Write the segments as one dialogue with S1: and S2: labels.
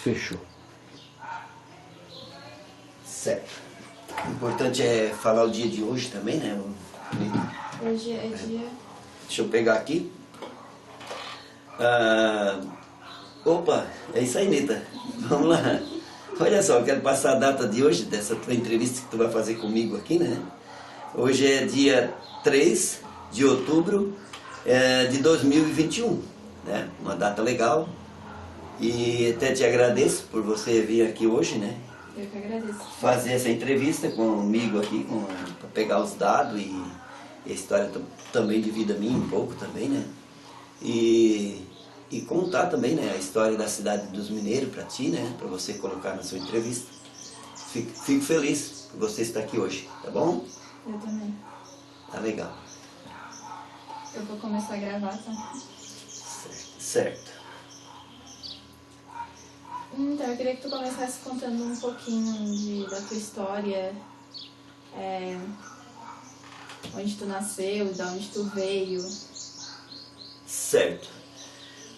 S1: Fechou.
S2: Certo. O importante é falar o dia de hoje também, né?
S3: Hoje é dia...
S2: Deixa eu pegar aqui. Opa, é isso aí, Nita. Vamos lá. Olha só, eu quero passar a data de hoje, dessa tua entrevista que tu vai fazer comigo aqui, né? Hoje é dia 3 de outubro de 2021, né? Uma data legal. E até te agradeço por você vir aqui hoje, né?
S3: Eu que agradeço.
S2: Fazer essa entrevista comigo aqui, para pegar os dados e a história também de vida minha, um pouco também, né? E contar também, né, a história da cidade dos mineiros para ti, né? Para você colocar na sua entrevista. Fico feliz por você estar aqui hoje, tá bom?
S3: Eu também.
S2: Tá legal.
S3: Eu vou começar a gravar, tá?
S2: Certo.
S3: Então, eu queria que tu começasse contando um pouquinho da tua história, onde tu nasceu, de onde tu veio.
S2: Certo.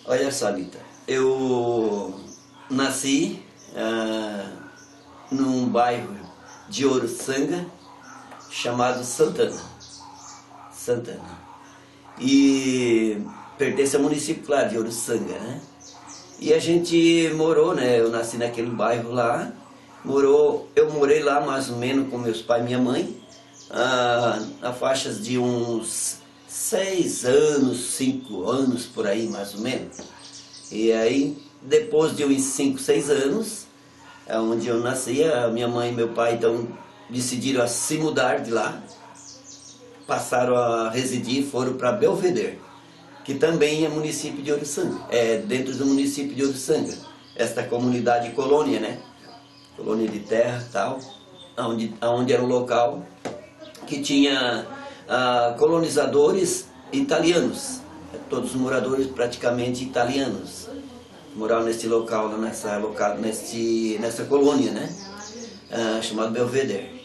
S2: Olha só, Anitta, eu nasci num bairro de Oruçanga chamado Santana. E pertence ao município, claro, de Oruçanga, né? E a gente morou, né? Eu nasci naquele bairro lá. Eu morei lá mais ou menos com meus pais e minha mãe, a faixas de uns 6 anos, 5 anos, por aí mais ou menos. E aí, depois de uns 5, 6 anos, onde eu nasci, a minha mãe e meu pai então decidiram se mudar de lá. Passaram a residir, foram para Belvedere, que também é município de Oruçanga, é dentro do município de Oruçanga, esta comunidade colônia, né? Colônia de terra e tal, onde era um local que tinha colonizadores italianos, todos os moradores praticamente italianos, moravam nesse local, nessa colônia, né? Chamado Belvedere.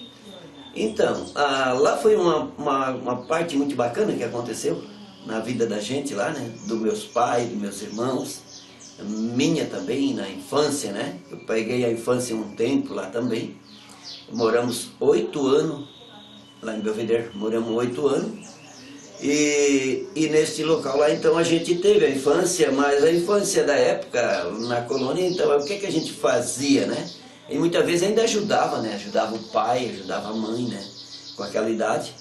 S2: Então, lá foi uma parte muito bacana que aconteceu na vida da gente lá, né? Dos meus pais, dos meus irmãos, minha também, na infância, né? Eu peguei a infância um tempo lá também. Moramos 8 anos lá em Belvedere, moramos 8 anos. E neste local lá, então, a gente teve a infância, mas a infância da época na colônia, então, o que a gente fazia, né? E muitas vezes ainda ajudava, né? Ajudava o pai, ajudava a mãe, né? Com aquela idade.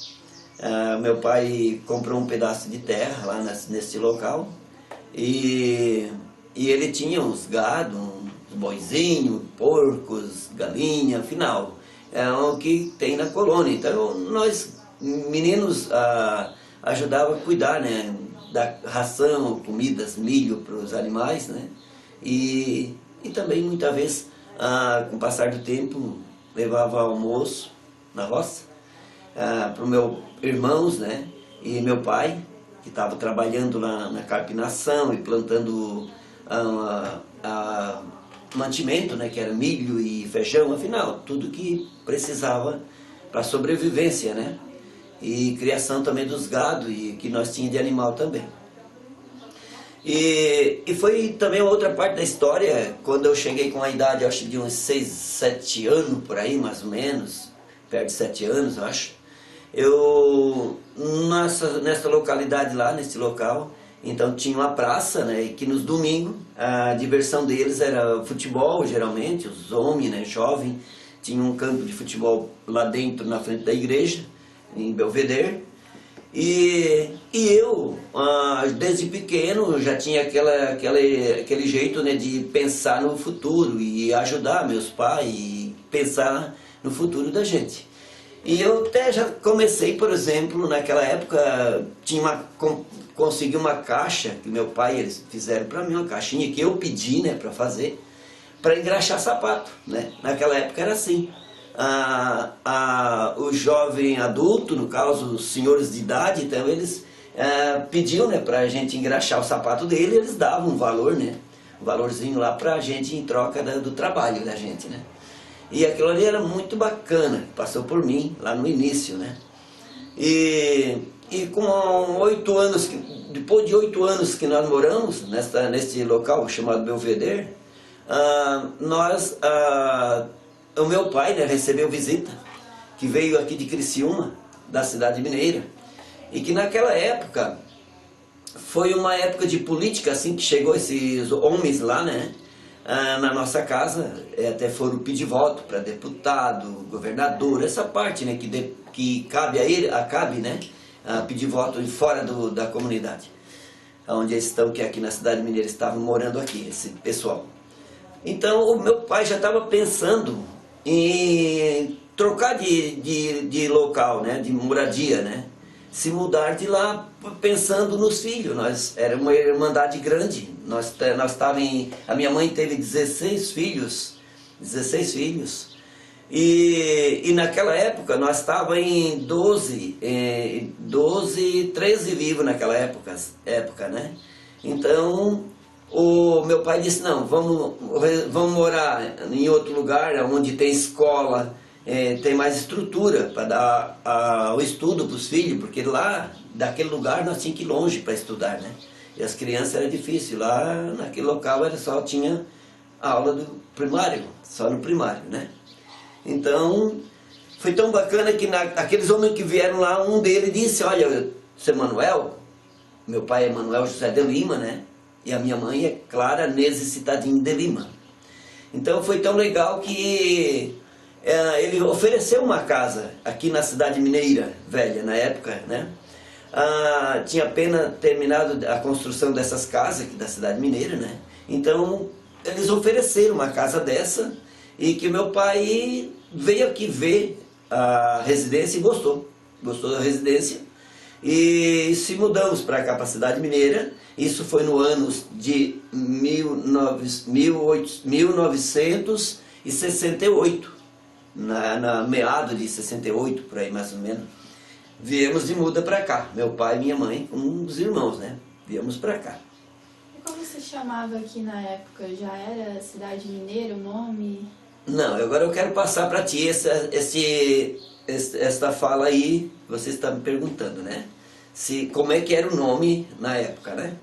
S2: Meu pai comprou um pedaço de terra lá nesse local e ele tinha uns gado, uns boizinhos, porcos, galinha, afinal, é o que tem na colônia. Então nós, meninos, ajudava a cuidar, né? Da ração, comidas, milho para os animais, né? E também muitas vezes, com o passar do tempo, levava almoço na roça para os meus irmãos, né? E meu pai, que estava trabalhando lá na carpinação e plantando mantimento, né? Que era milho e feijão, afinal, tudo que precisava para sobrevivência, né? E criação também dos gado e que nós tínhamos de animal também. E foi também outra parte da história, quando eu cheguei com a idade, acho de uns 6, 7 anos, por aí mais ou menos, perto de 7 anos, acho. Eu, nessa localidade lá, nesse local, então tinha uma praça, né, que nos domingos a diversão deles era futebol, geralmente, os homens, né, jovens, tinha um campo de futebol lá dentro, na frente da igreja, em Belvedere. E eu, desde pequeno, já tinha aquele jeito, né, de pensar no futuro e ajudar meus pais e pensar no futuro da gente. E eu até já comecei, por exemplo, naquela época, consegui uma caixa, que meu pai, eles fizeram para mim, uma caixinha que eu pedi, né, para fazer, para engraxar sapato, né? Naquela época era assim. O jovem adulto, no caso os senhores de idade, então eles pediam, né, para a gente engraxar o sapato dele, eles davam um valor, né, um valorzinho lá para a gente em troca do trabalho da gente, né. E aquilo ali era muito bacana, passou por mim lá no início, né. E com 8 anos, depois de 8 anos que nós moramos nesse local chamado Belvedere, o meu pai, né, recebeu visita, que veio aqui de Criciúma, da cidade mineira, e que naquela época foi uma época de política, assim, que chegou esses homens lá, né, na nossa casa, até foram pedir voto para deputado, governador, essa parte, né, que cabe a ele, né, pedir voto fora da comunidade, onde eles estão, que aqui na cidade mineira estavam morando aqui, esse pessoal. Então o meu pai já estava pensando em trocar de local, né, de moradia, né, se mudar de lá, pensando nos filhos. Era uma irmandade grande, a minha mãe teve 16 filhos, e naquela época nós estávamos em 13 vivos naquela época, né? Então o meu pai disse, não, vamos morar em outro lugar, onde tem escola, tem mais estrutura para dar o estudo para os filhos, porque lá, daquele lugar, nós tínhamos que ir longe para estudar, né? E as crianças era difícil, lá naquele local só tinha aula do primário, só no primário, né? Então, foi tão bacana que aqueles homens que vieram lá, um deles disse, olha, seu Manuel, meu pai é Manuel José de Lima, né? E a minha mãe é Clara Nese Citadinho de Lima. Então foi tão legal que ele ofereceu uma casa aqui na cidade mineira velha, na época, né? Tinha apenas terminado a construção dessas casas aqui da cidade mineira, né? Então eles ofereceram uma casa dessa, e que meu pai veio aqui ver a residência e gostou da residência, e se mudamos para cá, para a cidade mineira. Isso foi no ano de 1968, na meado de 68, por aí mais ou menos. Viemos de muda para cá, meu pai e minha mãe, com um dos irmãos, né? Viemos para cá.
S3: E como se chamava aqui na época? Já era Cidade Mineira o nome?
S2: Não, agora eu quero passar para ti esta fala aí, você está me perguntando, né? Como é que era o nome na época, né?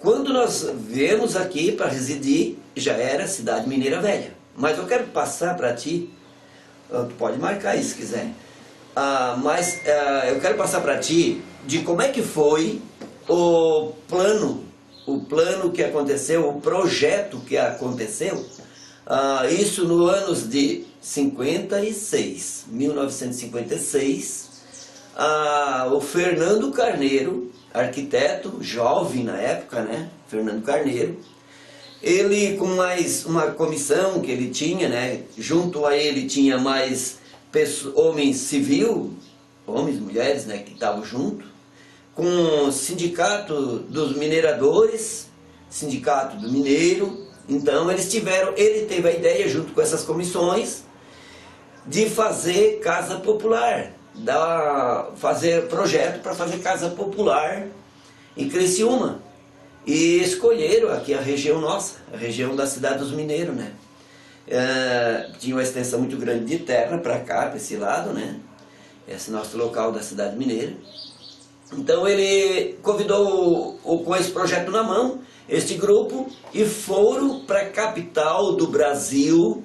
S2: Quando nós viemos aqui para residir, já era Cidade Mineira Velha. Mas eu quero passar para ti, tu pode marcar isso se quiser, mas eu quero passar para ti de como é que foi o plano que aconteceu, o projeto que aconteceu, isso no anos de 1956, o Fernando Carneiro, arquiteto, jovem na época, né? Fernando Carneiro, ele com mais uma comissão que ele tinha, né? Junto a ele tinha mais homens civil, homens, mulheres, né? Que estavam junto, com o sindicato dos mineradores, sindicato do mineiro. Então ele teve a ideia, junto com essas comissões, de fazer casa popular, fazer projeto para fazer casa popular em Criciúma. E escolheram aqui a região nossa, a região da cidade dos mineiros, né? Tinha uma extensão muito grande de terra para cá, para esse lado, né? Esse nosso local da cidade mineira. Então ele convidou, com esse projeto na mão, este grupo, e foram para a capital do Brasil.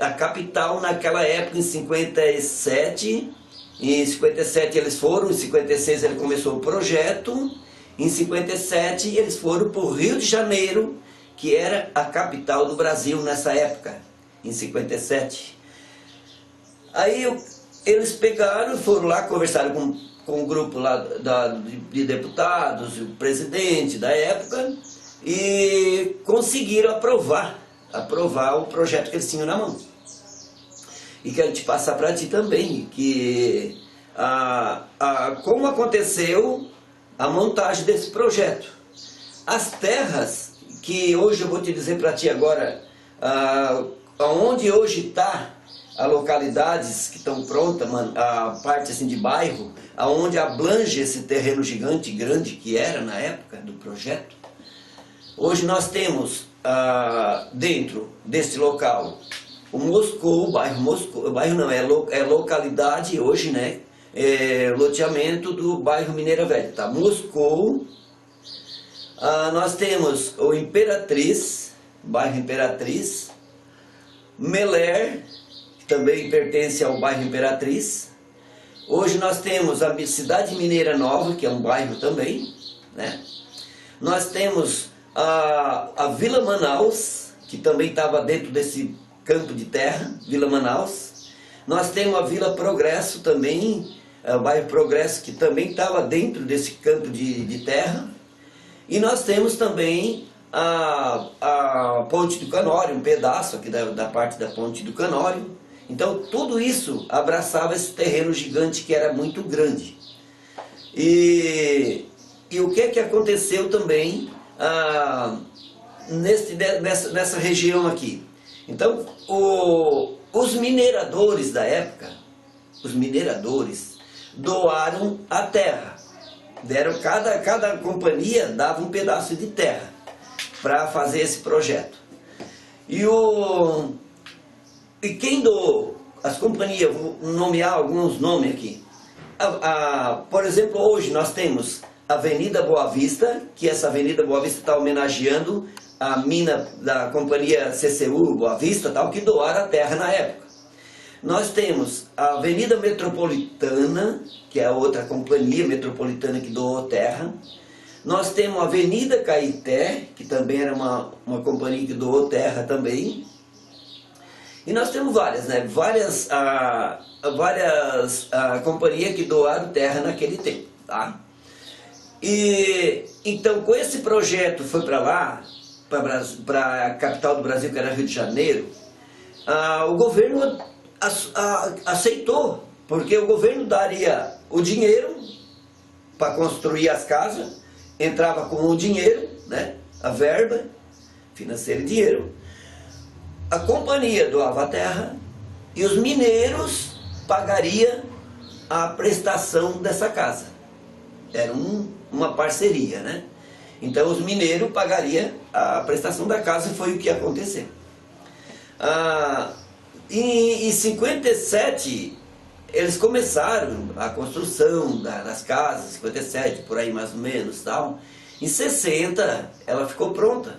S2: A capital naquela época, em 57, em 57 eles foram, em 56 ele começou o projeto, em 57 eles foram para o Rio de Janeiro, que era a capital do Brasil nessa época, em 57. Aí eles pegaram, foram lá, conversaram com o grupo lá de deputados, o presidente da época, e conseguiram aprovar o projeto que eles tinham na mão. E quero te passar para ti também, que como aconteceu a montagem desse projeto. As terras, que hoje eu vou te dizer para ti agora, onde hoje está as localidades que estão prontas, a parte assim de bairro, aonde abrange esse terreno gigante, grande que era na época do projeto. Hoje nós temos dentro desse local o Moscou, o bairro Moscou, o bairro não, é localidade hoje, né? Loteamento do bairro Mineira Velha, tá? Moscou, nós temos o Imperatriz, bairro Imperatriz, Meler, que também pertence ao bairro Imperatriz. Hoje nós temos a Cidade Mineira Nova, que é um bairro também, né? Nós temos a Vila Manaus, que também estava dentro desse campo de terra, Vila Manaus. Nós temos a Vila Progresso também, o bairro Progresso, que também estava dentro desse campo de terra. E nós temos também a Ponte do Canório, um pedaço aqui da parte da Ponte do Canório. Então tudo isso abraçava esse terreno gigante que era muito grande. E o que aconteceu também nessa região aqui? Então os mineradores da época, os mineradores doaram a terra. Cada companhia dava um pedaço de terra para fazer esse projeto. E quem doou? As companhias, vou nomear alguns nomes aqui. Por exemplo, hoje nós temos a Avenida Boa Vista, que essa Avenida Boa Vista está homenageando a mina da companhia CCU Boa Vista, tal, que doaram a terra na época. Nós temos a Avenida Metropolitana, que é a outra companhia metropolitana que doou terra. Nós temos a Avenida Caeté, que também era uma companhia que doou terra também. E nós temos várias, né? Várias companhias que doaram terra naquele tempo, tá? E então, com esse projeto foi para lá, para a capital do Brasil, que era Rio de Janeiro, o governo aceitou, porque o governo daria o dinheiro para construir as casas, entrava com o dinheiro, né, a verba financeira e dinheiro, a companhia doava a terra e os mineiros pagariam a prestação dessa casa. Era uma parceria, né? Então os mineiros pagariam a prestação da casa e foi o que aconteceu. Em 57, eles começaram a construção das casas, 57, por aí mais ou menos, tal. Em 60, ela ficou pronta.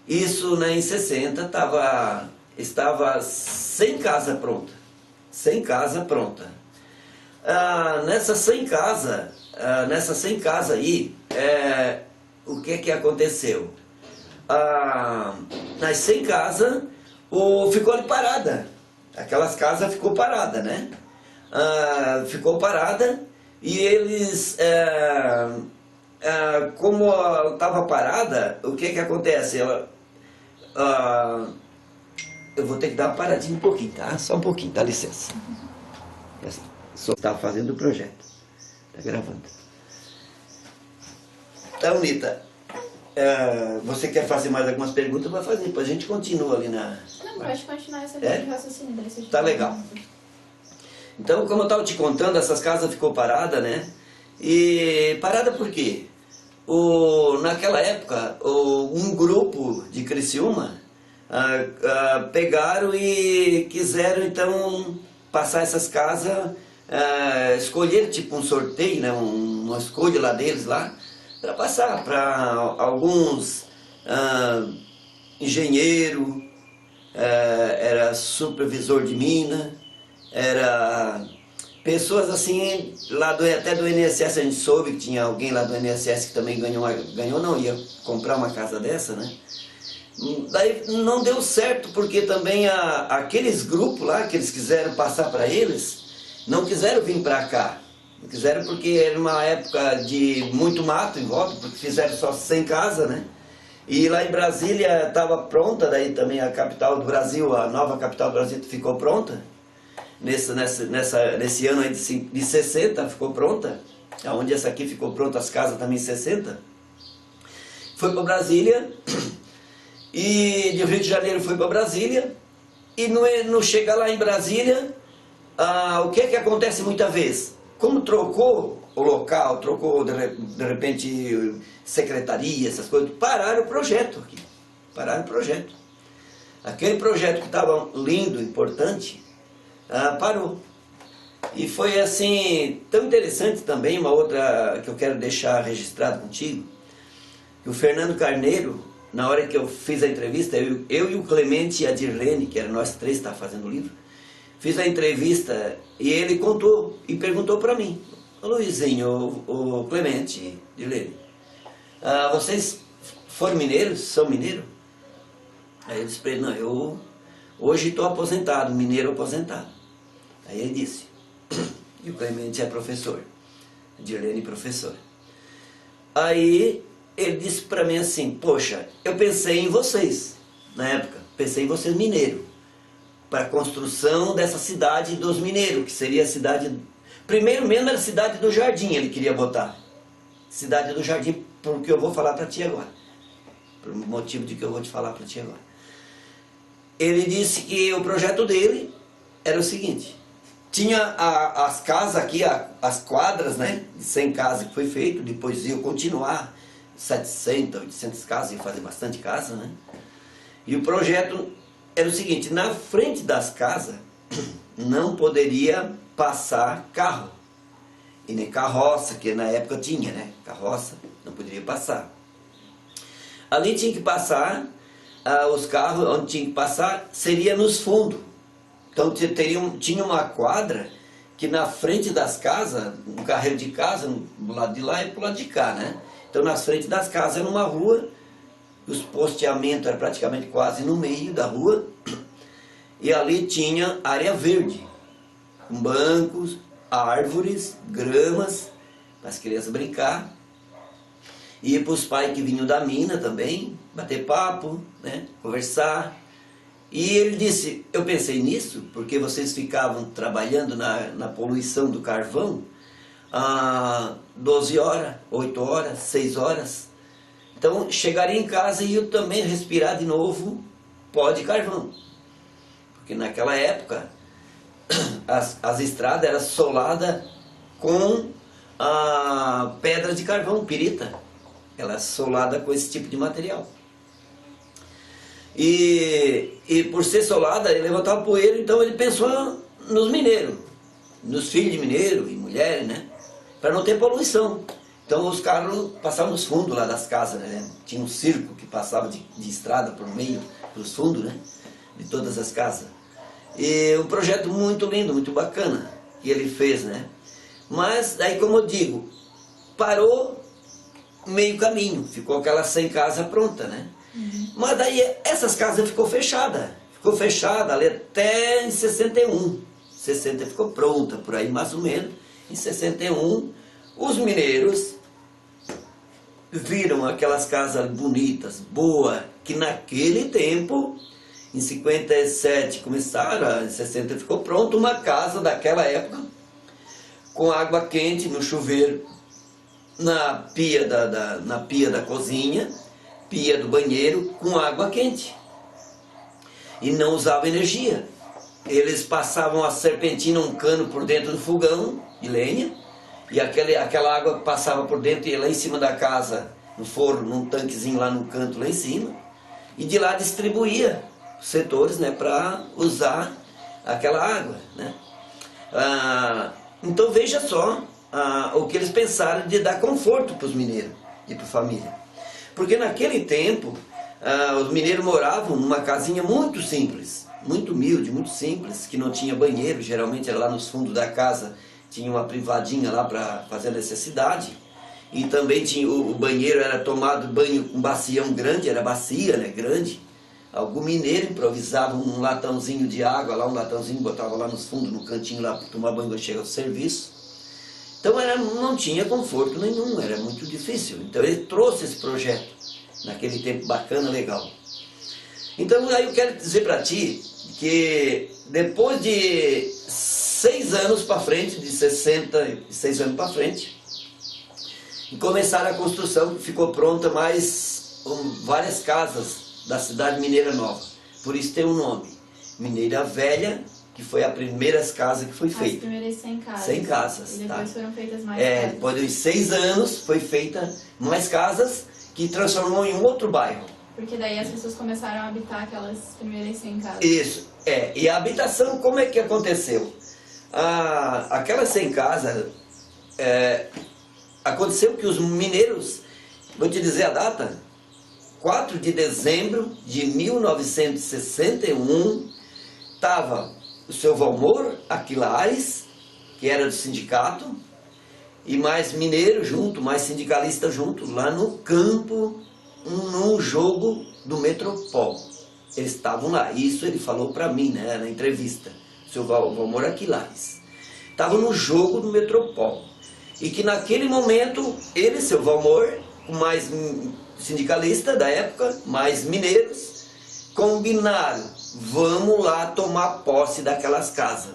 S2: Isso, né, em 60, estava sem casa pronta. Sem casa pronta. Nessa sem casa aí, o que aconteceu? Nas sem casa, ficou ali parada. Aquelas casas ficou parada, né? Ficou parada e eles, como estava parada, o que acontece? Eu vou ter que dar uma paradinha um pouquinho, tá? Só um pouquinho, dá licença. Só estava fazendo o projeto. Está gravando. Então, Nita, você quer fazer mais algumas perguntas? Vai fazer, depois a gente continua ali na...
S3: Não, pode continuar essa linha de raciocínio.
S2: Tá legal. Então, como eu estava te contando, essas casas ficou parada, né? E parada por quê? Naquela época, um grupo de Criciúma pegaram e quiseram, então, passar essas casas, escolher tipo um sorteio, né? Uma escolha lá deles, para passar para alguns engenheiro, era supervisor de mina, era pessoas assim, até do INSS a gente soube que tinha alguém lá do INSS que também ia comprar uma casa dessa, né? Daí não deu certo, porque também aqueles grupos lá que eles quiseram passar para eles, não quiseram vir para cá. Não quiseram porque era uma época de muito mato em volta, porque fizeram só 100 casas, né? E lá em Brasília estava pronta, daí também a capital do Brasil, a nova capital do Brasil ficou pronta. Nesse ano aí de 60 ficou pronta, onde essa aqui ficou pronta, as casas também em 60. Foi para Brasília, e de Rio de Janeiro foi para Brasília, e não chega lá em Brasília, o que acontece muitas vezes? Como trocou o local, trocou de repente secretaria, essas coisas, pararam o projeto aqui, pararam o projeto. Aquele projeto que estava lindo, importante, parou. E foi assim, tão interessante também, uma outra que eu quero deixar registrado contigo, que o Fernando Carneiro, na hora que eu fiz a entrevista, eu e o Clemente e a Dirlene, que eram nós três que estavam fazendo o livro, fiz a entrevista e ele contou e perguntou para mim: ô Luizinho, o Clemente, Dirlene, vocês foram mineiros? São mineiros? Aí eu disse para ele: não, eu hoje estou aposentado, mineiro aposentado. Aí ele disse, e o Clemente é professor, a Dirlene professora. Aí ele disse para mim assim: poxa, eu pensei em vocês, na época, pensei em vocês mineiros, para a construção dessa cidade dos mineiros, que seria a cidade, primeiro mesmo era a cidade do Jardim, ele queria botar, cidade do Jardim, porque eu vou falar para ti agora, por motivo de que eu vou te falar para ti agora. Ele disse que o projeto dele era o seguinte: tinha as casas aqui, as quadras, né, de 100 casas que foi feito, depois ia continuar 700, 800 casas, ia fazer bastante casa, né? E o projeto era o seguinte: na frente das casas não poderia passar carro, e nem carroça, que na época tinha, né, carroça, não poderia passar. Ali tinha que passar, os carros onde tinha que passar seria nos fundos. Então tinha uma quadra que na frente das casas, um carreiro de casa, do lado de lá e pro lado de cá, né? Então na frente das casas era uma rua, os posteamentos eram praticamente quase no meio da rua, e ali tinha área verde, com bancos, árvores, gramas, para as crianças brincar, e para os pais que vinham da mina também, bater papo, né? Conversar. E ele disse: eu pensei nisso porque vocês ficavam trabalhando na poluição do carvão 12 horas, 8 horas, 6 horas. Então chegaria em casa e eu também respirar de novo pó de carvão. Porque naquela época as estradas eram soladas com pedra de carvão, pirita. Ela é solada com esse tipo de material. E por ser solada, ele levantava poeira, então ele pensou nos mineiros, nos filhos de mineiro e mulheres, né? Para não ter poluição. Então os carros passavam nos fundos lá das casas, né? Tinha um circo que passava de estrada por meio dos fundos, né? De todas as casas. E um projeto muito lindo, muito bacana que ele fez, né? Mas aí, como eu digo, parou meio caminho, ficou aquela 100 casas pronta, né? Mas daí essas casas ficou fechada ali até em 61. 60 ficou pronta, por aí mais ou menos. Em 61, os mineiros viram aquelas casas bonitas, boas, que naquele tempo, em 57 começaram, em 60 ficou pronta uma casa daquela época, com água quente no chuveiro, na pia da cozinha, pia do banheiro com água quente, e não usava energia. Eles passavam a serpentina, um cano por dentro do fogão de lenha, e aquela água passava por dentro e ia lá em cima da casa, no forno, num tanquezinho lá no canto lá em cima, e de lá distribuía os setores, né, para usar aquela água, né? Então veja só o que eles pensaram de dar conforto para os mineiros e para a família. Porque naquele tempo, os mineiros moravam numa casinha muito simples, muito humilde, muito simples, que não tinha banheiro, geralmente era lá nos fundos da casa, tinha uma privadinha lá para fazer a necessidade, e também tinha o banheiro, era tomado banho com bacião grande, era bacia, né, grande. Algum mineiro improvisava um latãozinho de água lá, um latãozinho, botava lá nos fundos, no cantinho lá, para tomar banho quando chega ao serviço. Então não tinha conforto nenhum, era muito difícil. Então ele trouxe esse projeto, naquele tempo bacana, legal. Então aí eu quero dizer para ti que depois de 6 anos para frente, de 66 anos para frente, começaram a construção, ficou pronta mais várias casas da cidade mineira nova. Por isso tem um nome, Mineira Velha, que foi a primeiras casas que foi feita.
S3: As primeiras 100 casas.
S2: 100 casas.
S3: E depois foram feitas mais
S2: casas. Depois de 6 anos foi feita mais casas, que transformou em um outro bairro.
S3: Porque daí as pessoas começaram a habitar aquelas primeiras 100 casas.
S2: Isso, e a habitação, como é que aconteceu? Aquelas 100 casas, aconteceu que os mineiros, vou te dizer a data, 4 de dezembro de 1961, estava o seu Valmor Aquilares, que era do sindicato, e mais mineiro junto, mais sindicalista junto, lá no campo, num jogo do Metropol. Eles estavam lá, isso ele falou para mim, né, na entrevista, o seu Valmor Aquilares. Estavam no jogo do Metropol. E que naquele momento, ele, seu Valmor, mais sindicalista da época, mais mineiros, combinaram, vamos lá tomar posse daquelas casas.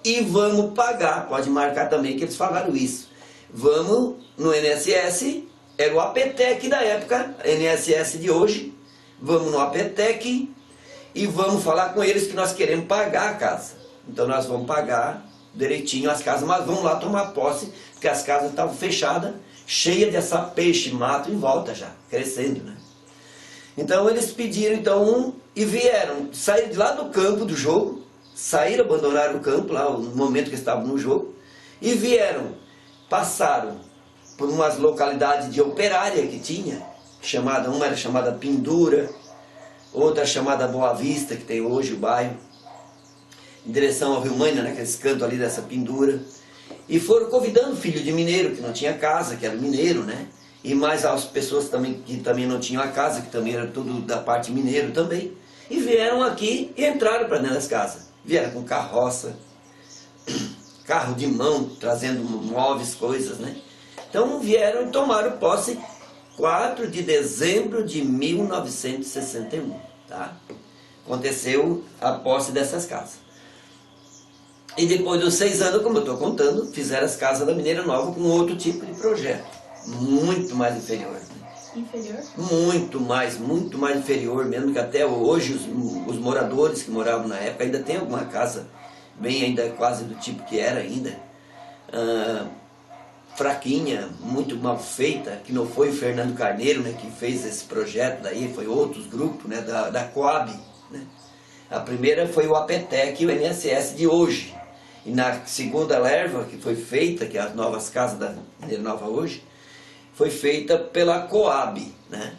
S2: E vamos pagar, pode marcar também que eles falaram isso. Vamos no INSS, era o APTEC da época, INSS de hoje, vamos no APTEC e vamos falar com eles que nós queremos pagar a casa. Então nós vamos pagar direitinho as casas, mas vamos lá tomar posse, porque as casas estavam fechadas, cheias dessa peixe, mato em volta já, crescendo, né? Então eles pediram e vieram, saíram de lá do campo do jogo, saíram, abandonaram o campo lá, no momento que estavam no jogo, e vieram, passaram por umas localidades de operária que tinha, uma era chamada Pindura, outra chamada Boa Vista, que tem hoje o bairro, em direção ao Rio Mânia, naqueles cantos ali dessa Pindura, e foram convidando filho de mineiro, que não tinha casa, que era mineiro, né? E mais as pessoas também, que também não tinham a casa, que também era tudo da parte mineiro também, e vieram aqui e entraram para dentro das casas. Vieram com carroça, carro de mão, trazendo móveis, coisas, né? Então vieram e tomaram posse 4 de dezembro de 1961, tá? Aconteceu a posse dessas casas. E depois dos 6 anos, como eu estou contando, fizeram as casas da Mineira Nova com outro tipo de projeto. Muito mais inferior. Né?
S3: Inferior?
S2: Muito mais inferior mesmo, que até hoje os moradores que moravam na época ainda tem alguma casa bem ainda quase do tipo que era ainda. Fraquinha, muito mal feita, que não foi o Fernando Carneiro, né, que fez esse projeto daí, foi outros grupos, né, da Coab. Né? A primeira foi o APTEC e o INSS de hoje. E na segunda leva que foi feita, que é as novas casas da Mineira Nova hoje, foi feita pela Coab, né?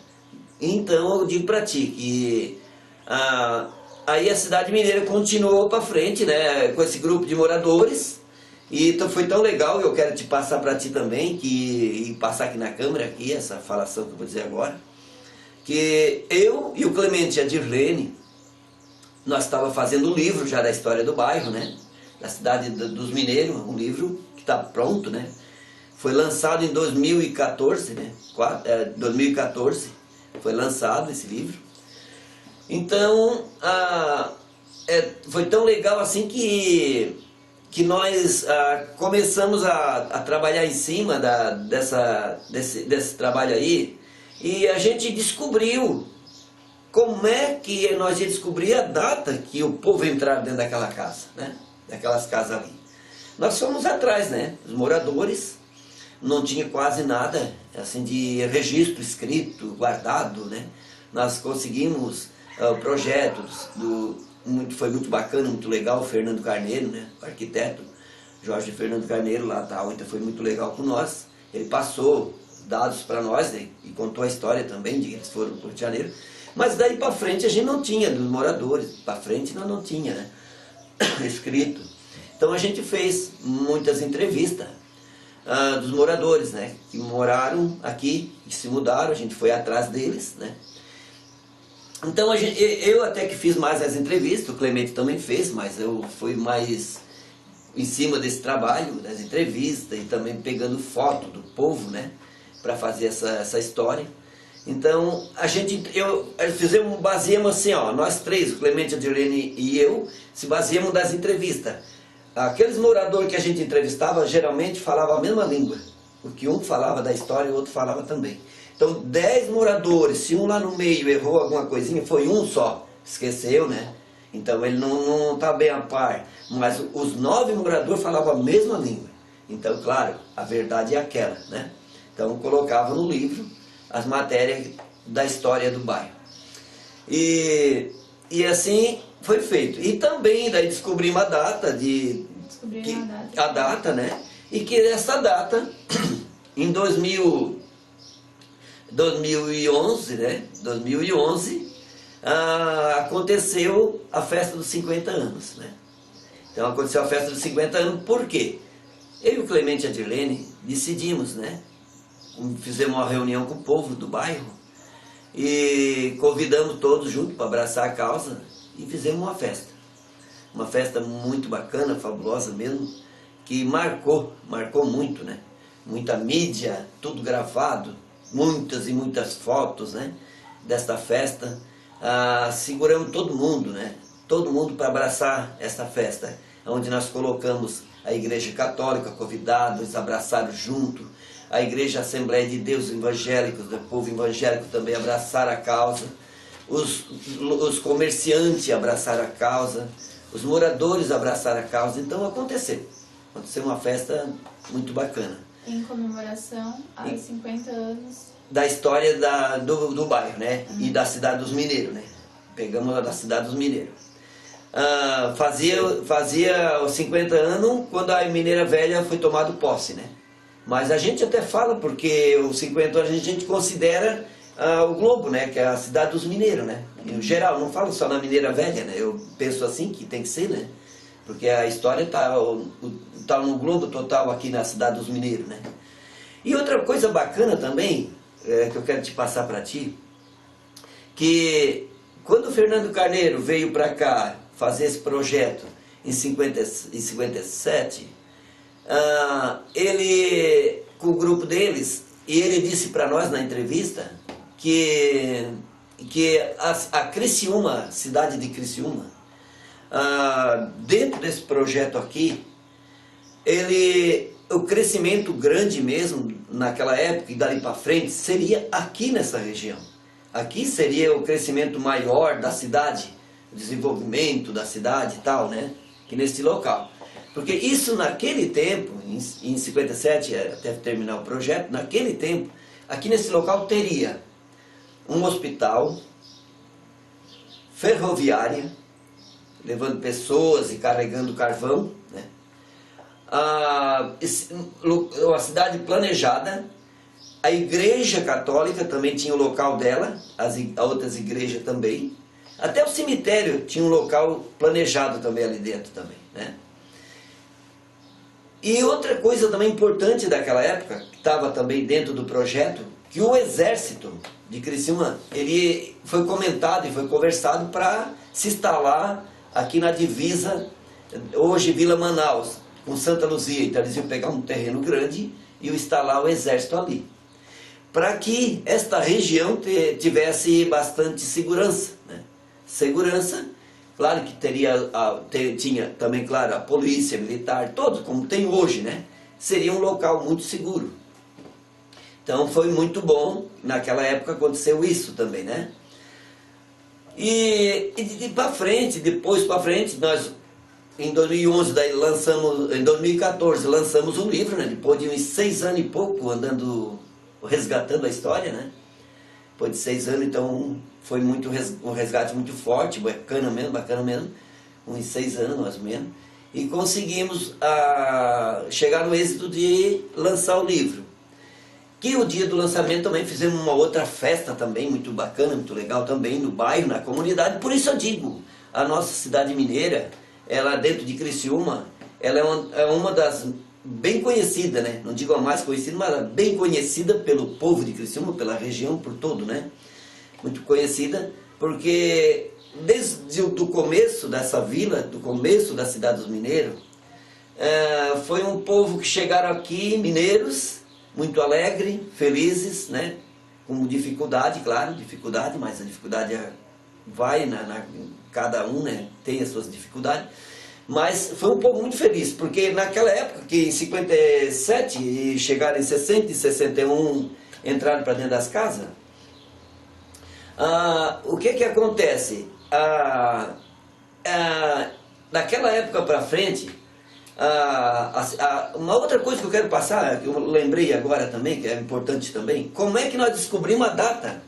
S2: Então eu digo para ti que aí a cidade mineira continuou para frente, né, com esse grupo de moradores, e então foi tão legal, eu quero te passar para ti também, e passar aqui na câmera, aqui, essa falação que eu vou dizer agora, que eu e o Clemente e a Dirlene, nós estávamos fazendo um livro já da história do bairro, né, da cidade dos mineiros, um livro que está pronto, né? Foi lançado em 2014, né? 2014 foi lançado esse livro. Então, foi tão legal assim que nós começamos a trabalhar em cima desse trabalho aí, e a gente descobriu como é que nós ia descobrir a data que o povo entrava dentro daquela casa, né? Daquelas casas ali. Nós fomos atrás, né? Os moradores, não tinha quase nada assim de registro escrito, guardado, né? Nós conseguimos projetos, foi muito bacana, muito legal, o Fernando Carneiro, né? O arquiteto Jorge Fernando Carneiro lá da UNTA foi muito legal com nós. Ele passou dados para nós, né? E contou a história também de que eles foram para o Rio de Janeiro. Mas daí para frente a gente não tinha, dos moradores, para frente nós não tinha, né? Escrito. Então a gente fez muitas entrevistas dos moradores, né, que moraram aqui, que se mudaram, a gente foi atrás deles, né. Então eu até que fiz mais as entrevistas, o Clemente também fez, mas eu fui mais em cima desse trabalho, das entrevistas, e também pegando foto do povo, né, para fazer essa história. Então baseamos assim, ó, nós três, o Clemente, a Dirlene e eu, se baseamos das entrevistas. Aqueles moradores que a gente entrevistava geralmente falavam a mesma língua, porque um falava da história e o outro falava também. Então 10 moradores, se um lá no meio errou alguma coisinha, foi um só, esqueceu, né? Então ele não está bem a par, mas os 9 moradores falavam a mesma língua. Então, claro, a verdade é aquela, né? Então colocava no livro as matérias da história do bairro. E assim foi feito. E também daí descobrimos a data a data, né? E que essa data, em 2011, né? 2011, aconteceu a festa dos 50 anos, né? Então aconteceu a festa dos 50 anos, por quê? Eu e o Clemente e a Dirlene decidimos, né? Fizemos uma reunião com o povo do bairro e convidamos todos juntos para abraçar a causa e fizemos uma festa. Uma festa muito bacana, fabulosa mesmo, que marcou muito, né? Muita mídia, tudo gravado, muitas e muitas fotos, né? Desta festa. Seguramos todo mundo, né? Todo mundo para abraçar esta festa, onde nós colocamos a Igreja Católica, convidados, abraçaram junto, a Igreja Assembleia de Deus, evangélicos, do povo evangélico também abraçaram a causa, os comerciantes abraçaram a causa, os moradores abraçaram a causa. Então aconteceu uma festa muito bacana.
S3: Em comemoração aos 50 anos
S2: da história do bairro, né? E da cidade dos mineiros, né? Pegamos a da cidade dos mineiros. Fazia os 50 anos quando a Mineira Velha foi tomada posse, né? Mas a gente até fala, porque os 50 anos a gente considera o Globo, né? Que é a cidade dos mineiros, né? Em geral, não falo só na Mineira Velha, né? Eu penso assim que tem que ser, né? Porque a história está no globo total aqui na cidade dos mineiros, né? E outra coisa bacana também, que eu quero te passar para ti, que quando o Fernando Carneiro veio para cá fazer esse projeto em 57, ele, com o grupo deles, e ele disse para nós na entrevista que a Criciúma, cidade de Criciúma, dentro desse projeto aqui, o crescimento grande mesmo naquela época e dali para frente seria aqui nessa região. Aqui seria o crescimento maior da cidade, o desenvolvimento da cidade e tal, né? Aqui nesse local. Porque isso naquele tempo, em 57, até terminar o projeto, naquele tempo, aqui nesse local teria um hospital, ferroviária, levando pessoas e carregando carvão, né? Uma cidade planejada, a Igreja Católica também tinha o local dela, as outras igrejas também, até o cemitério tinha um local planejado também ali dentro também, né? E outra coisa também importante daquela época, que estava também dentro do projeto, que o exército de Criciúma, ele foi comentado e foi conversado para se instalar aqui na divisa, hoje Vila Manaus, com Santa Luzia. Então eles iam pegar um terreno grande e instalar o exército ali, para que esta região tivesse bastante segurança, né? Segurança, claro que tinha também, claro, a polícia militar, todos, como tem hoje, né? Seria um local muito seguro. Então foi muito bom, naquela época aconteceu isso também, né? E para frente, depois para frente, nós em 2011, em 2014 lançamos um livro, né? Depois de uns 6 anos e pouco andando, resgatando a história, né? Depois de 6 anos, então foi um resgate muito forte, bacana mesmo, uns 6 anos mais ou menos, e conseguimos chegar no êxito de lançar o livro. Que o dia do lançamento também fizemos uma outra festa também, muito bacana, muito legal também, no bairro, na comunidade. Por isso eu digo, a nossa cidade mineira, ela dentro de Criciúma, ela é uma das bem conhecida, né? Não digo a mais conhecida, mas bem conhecida pelo povo de Criciúma, pela região por todo, né? Muito conhecida, porque desde o começo dessa vila, do começo da cidade dos mineiros, foi um povo que chegaram aqui, mineiros, muito alegre, felizes, né? Com dificuldade, claro, mas a dificuldade vai, cada um, né? Tem as suas dificuldades. Mas foi um povo muito feliz, porque naquela época, que em 57, e chegaram em 60 e 61, entraram para dentro das casas, o que acontece? Daquela época para frente, uma outra coisa que eu quero passar, que eu lembrei agora também, que é importante também, como é que nós descobrimos a data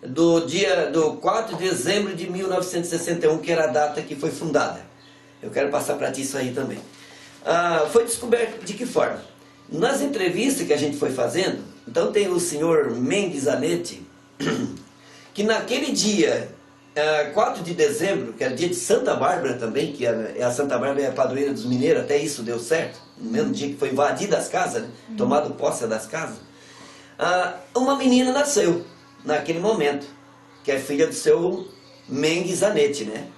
S2: do 4 de dezembro de 1961, que era a data que foi fundada. Eu quero passar para ti isso aí também. Foi descoberto de que forma? Nas entrevistas que a gente foi fazendo, Então tem o senhor Mendes Zanetti, que naquele dia, 4 de dezembro, que era dia de Santa Bárbara também, que a Santa Bárbara é a padroeira dos mineiros, até isso deu certo, no mesmo dia que foi invadida as casas, né? Tomado posse das casas, uma menina nasceu naquele momento, que é filha do seu Mendes Zanetti, né?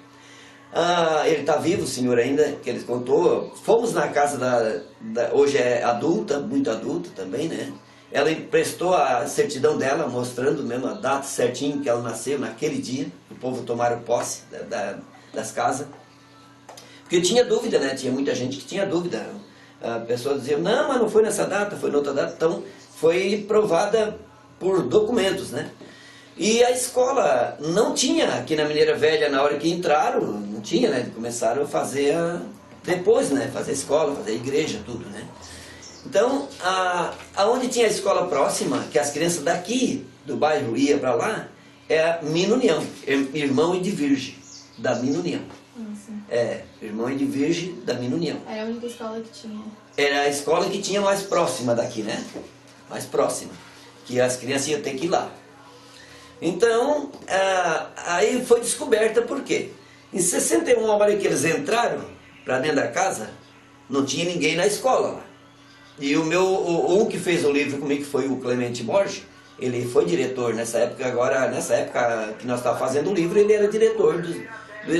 S2: Ele está vivo, o senhor ainda, que ele contou. Fomos na casa hoje é adulta, muito adulta também, né? Ela emprestou a certidão dela, mostrando mesmo a data certinho que ela nasceu, naquele dia. O povo tomaram posse das casas. Porque tinha dúvida, né? Tinha muita gente que tinha dúvida. A pessoa dizia, não, mas não foi nessa data, foi noutra data. Então, foi provada por documentos, né? E a escola não tinha, aqui na Mineira Velha, na hora que entraram, não tinha, né? Começaram a fazer depois, né? Fazer escola, fazer igreja, tudo, né? Então, aonde tinha a escola próxima, que as crianças daqui do bairro iam para lá, é a Mina União, Irmão e de Virgem, da Mina União. Irmão e de Virgem da Mina União.
S3: Era a única escola que tinha.
S2: Era a escola que tinha mais próxima daqui, né? Mais próxima, que as crianças iam ter que ir lá. Então, aí foi descoberta por quê? Em 61, a hora que eles entraram para dentro da casa, não tinha ninguém na escola lá. E um que fez o livro comigo, que foi o Clemente Borges, ele foi diretor nessa época. Agora, nessa época que nós estávamos fazendo o livro, ele era diretor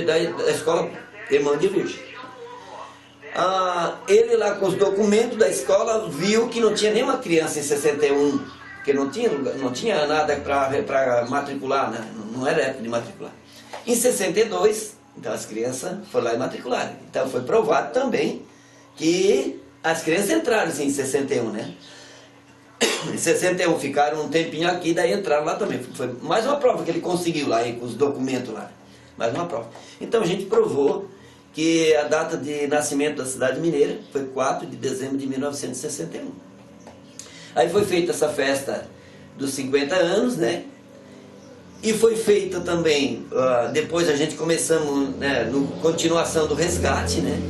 S2: da escola Irmã de Virgem. Ele lá com os documentos da escola viu que não tinha nenhuma criança em 61, porque não tinha nada para matricular, né? Não era época de matricular. Em 62, então as crianças foram lá e matricularam. Então foi provado também que as crianças entraram assim, em 61, né? Em 61 ficaram um tempinho aqui, daí entraram lá também. Foi mais uma prova que ele conseguiu lá, com os documentos lá. Mais uma prova. Então a gente provou que a data de nascimento da cidade mineira foi 4 de dezembro de 1961. Aí foi feita essa festa dos 50 anos, né? E foi feita também, depois a gente começamos, né, no continuação do resgate, né?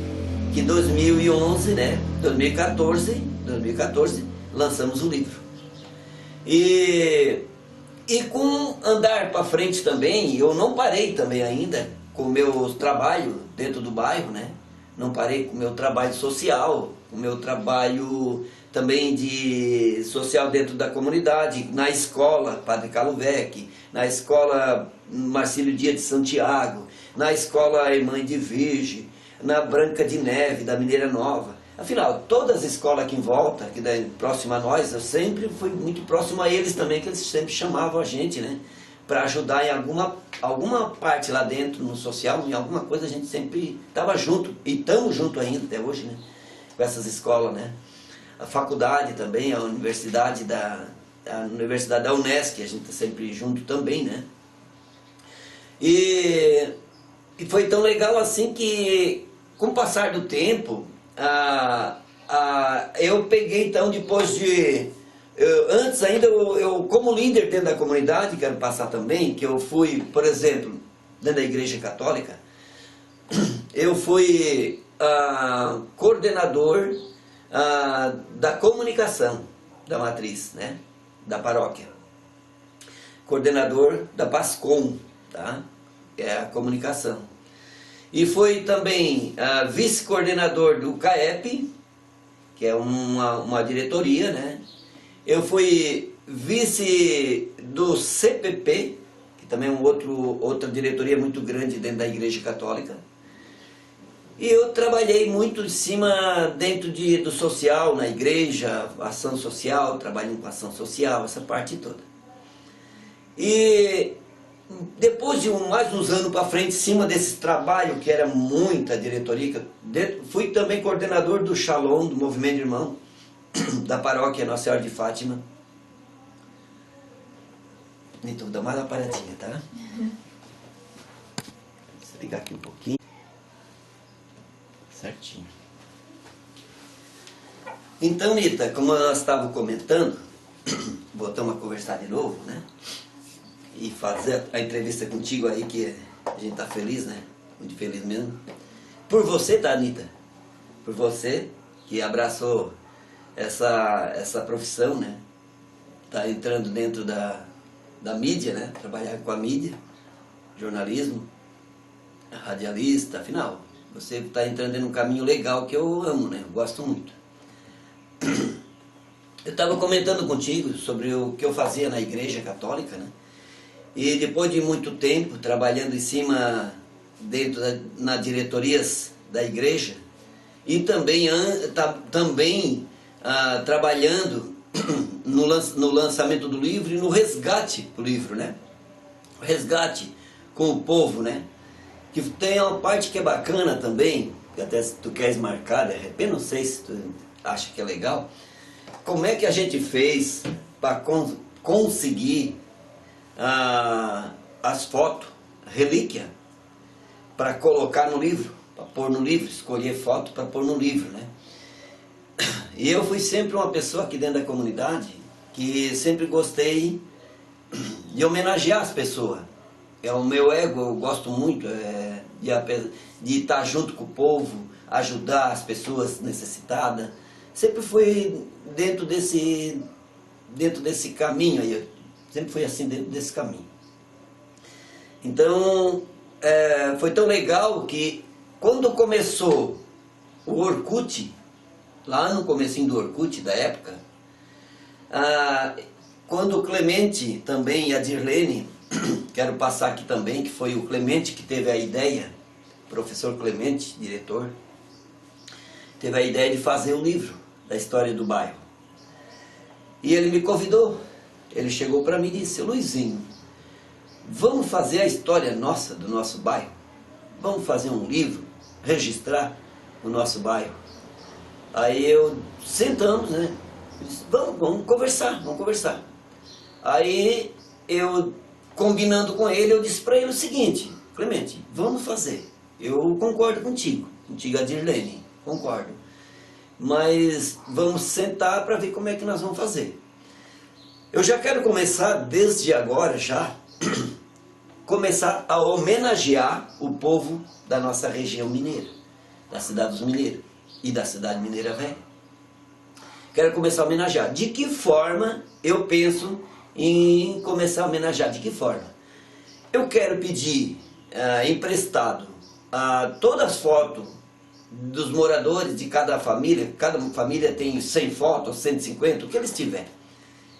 S2: Que em 2011, né? 2014, lançamos o livro. E com andar para frente também, eu não parei também ainda com o meu trabalho dentro do bairro, né? Não parei com o meu trabalho social, com o meu trabalho também de social dentro da comunidade, na escola Padre Carlo Vecchi, na escola Marcílio Dias de Santiago, na escola Irmã de Virgem, na Branca de Neve, da Mineira Nova. Afinal, todas as escolas aqui em volta, que daí, próximo a nós, eu sempre fui muito próximo a eles também, que eles sempre chamavam a gente, né? Para ajudar em alguma parte lá dentro, no social, em alguma coisa a gente sempre estava junto, e estamos junto ainda até hoje, né? Com essas escolas, né? A faculdade também, a universidade da Unesc, a gente está sempre junto também, né? E foi tão legal assim que, com o passar do tempo, eu peguei então, depois de... antes ainda, eu como líder dentro da comunidade, quero passar também, que eu fui, por exemplo, dentro da Igreja Católica, eu fui coordenador da comunicação da matriz, né, da paróquia. Coordenador da PASCOM, tá? É a comunicação. E foi também vice-coordenador do CAEP, que é uma diretoria, né? Eu fui vice do CPP, que também é outra diretoria muito grande dentro da Igreja Católica. E eu trabalhei muito em cima, dentro do social, na igreja, ação social, trabalhando com ação social, essa parte toda. E depois de mais uns anos para frente, em cima desse trabalho, que era muita diretoria, fui também coordenador do Shalom, do Movimento Irmão, da paróquia Nossa Senhora de Fátima. Então, dá mais uma paradinha, tá? Vou ligar aqui um pouquinho. Certinho. Então, Nita, como nós estávamos comentando, voltamos a conversar de novo, né? E fazer a entrevista contigo aí, que a gente tá feliz, né? Muito feliz mesmo. Por você, tá, Nita? Por você, que abraçou essa profissão, né? está entrando dentro da mídia, né? Trabalhar com a mídia, jornalismo, radialista, afinal, você está entrando em um caminho legal que eu amo, né? Eu gosto muito. Eu estava comentando contigo sobre o que eu fazia na igreja católica, né? E depois de muito tempo trabalhando em cima, na diretorias da igreja, e também, trabalhando no lançamento do livro e no resgate do livro, né? O resgate com o povo, né? Que tem uma parte que é bacana também, que até se tu queres marcar, de repente, não sei se tu acha que é legal, como é que a gente fez para conseguir as fotos, relíquia, para colocar no livro, para pôr no livro, escolher foto para pôr no livro, né? E eu fui sempre uma pessoa aqui dentro da comunidade que sempre gostei de homenagear as pessoas. É o meu ego, eu gosto muito de estar junto com o povo, ajudar as pessoas necessitadas. Sempre foi dentro desse caminho aí, sempre foi assim dentro desse caminho. Então, foi tão legal que quando começou o Orkut, lá no comecinho do Orkut da época, quando o Clemente também e a Dirlene, quero passar aqui também, que foi o Clemente que teve a ideia, professor Clemente, diretor, teve a ideia de fazer um livro da história do bairro. E ele me convidou, ele chegou para mim e disse: Luizinho, vamos fazer a história nossa, do nosso bairro? Vamos fazer um livro, registrar o nosso bairro? Aí sentamos, né? Eu disse, vamos conversar. Aí eu, combinando com ele, eu disse para ele o seguinte: Clemente, vamos fazer. Eu concordo contigo a Dirlene, concordo. Mas vamos sentar para ver como é que nós vamos fazer. Eu já quero começar, desde agora já, começar a homenagear o povo da nossa região mineira, da cidade dos mineiros e da cidade mineira velha. Quero começar a homenagear. De que forma eu penso em começar a homenagear? De que forma? Eu quero pedir emprestado todas as fotos dos moradores de cada família tem 100 fotos, 150, o que eles tiverem.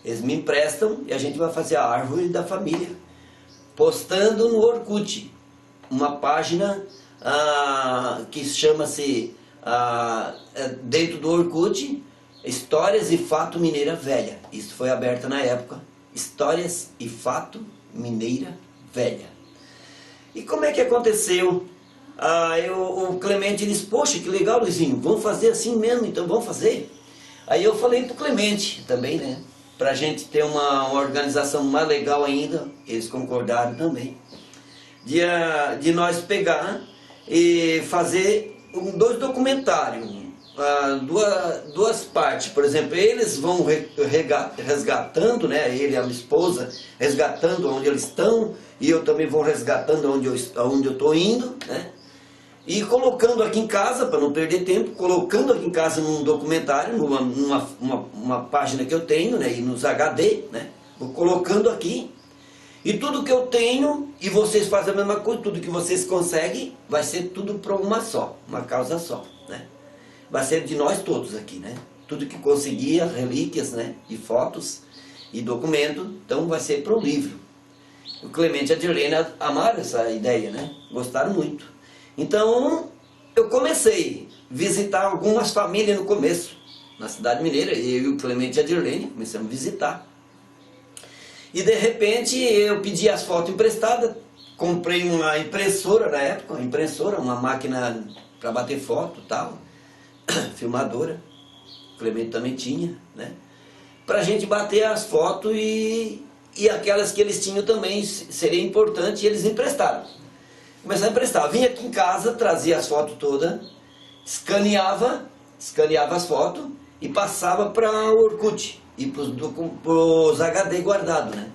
S2: Eles me emprestam e a gente vai fazer a árvore da família, postando no Orkut, uma página que chama-se, dentro do Orkut, Histórias e Fato Mineira Velha. Isso foi aberto na época, Histórias e Fato Mineira Velha. E como é que aconteceu? O Clemente disse: poxa, que legal, Luizinho, vamos fazer assim mesmo, então vamos fazer. Aí eu falei para o Clemente também, né? Para a gente ter uma organização mais legal ainda, eles concordaram também, de nós pegar e fazer dois documentários, duas partes. Por exemplo, eles vão resgatando, né? Ele e a minha esposa, resgatando onde eles estão, e eu também vou resgatando onde eu estou indo, né? E colocando aqui em casa, para não perder tempo, colocando aqui em casa num documentário, numa página que eu tenho, né, e nos HD, né, vou colocando aqui, e tudo que eu tenho, e vocês fazem a mesma coisa, tudo que vocês conseguem, vai ser tudo para uma causa só, né, vai ser de nós todos aqui, né, tudo que conseguir, relíquias, né, e fotos, e documento, então vai ser para um livro. O Clemente e a Dirlene amaram essa ideia, né, gostaram muito. Então, eu comecei a visitar algumas famílias no começo, na cidade mineira, eu e o Clemente e a Dirlene começamos a visitar. E de repente eu pedi as fotos emprestadas, comprei uma impressora na época, uma máquina para bater foto e tal, filmadora, o Clemente também tinha, né? Para a gente bater as fotos e aquelas que eles tinham também seria importante, e eles emprestaram. Começaram a emprestar, vinha aqui em casa, trazia as fotos todas, escaneava as fotos e passava para o Orkut e para os HD guardados, né?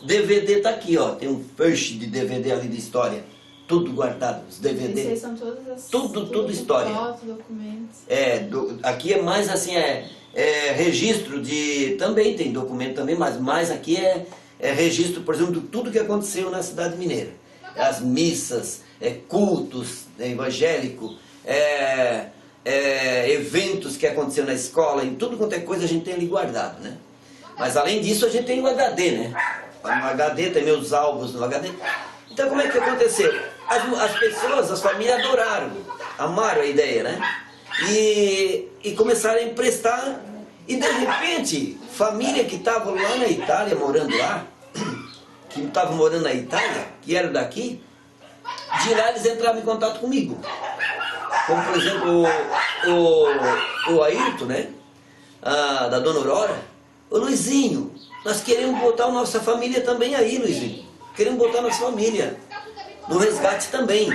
S2: DVD tá aqui, ó, tem um feixe de DVD ali de história, tudo guardado, os DVD.
S3: Vocês são todas as...
S2: Tudo história.
S3: Fotos, documentos.
S2: Aqui é mais assim, registro de... Também tem documento também, mas mais aqui é registro, por exemplo, de tudo que aconteceu na cidade mineira. As missas, cultos evangélicos, eventos que aconteceram na escola, em tudo quanto é coisa a gente tem ali guardado, né? Mas além disso a gente tem o HD, né? No HD tem meus álbuns no HD. Então como é que aconteceu? As pessoas, as famílias adoraram, amaram a ideia, né? E começaram a emprestar. E de repente, família que estava lá na Itália, morando lá, que estavam morando na Itália, que eram daqui, de lá eles entravam em contato comigo. Como por exemplo o Ayrton, né? Da Dona Aurora. Ô Luizinho, nós queremos botar a nossa família também aí, Luizinho. Queremos botar a nossa família no resgate também.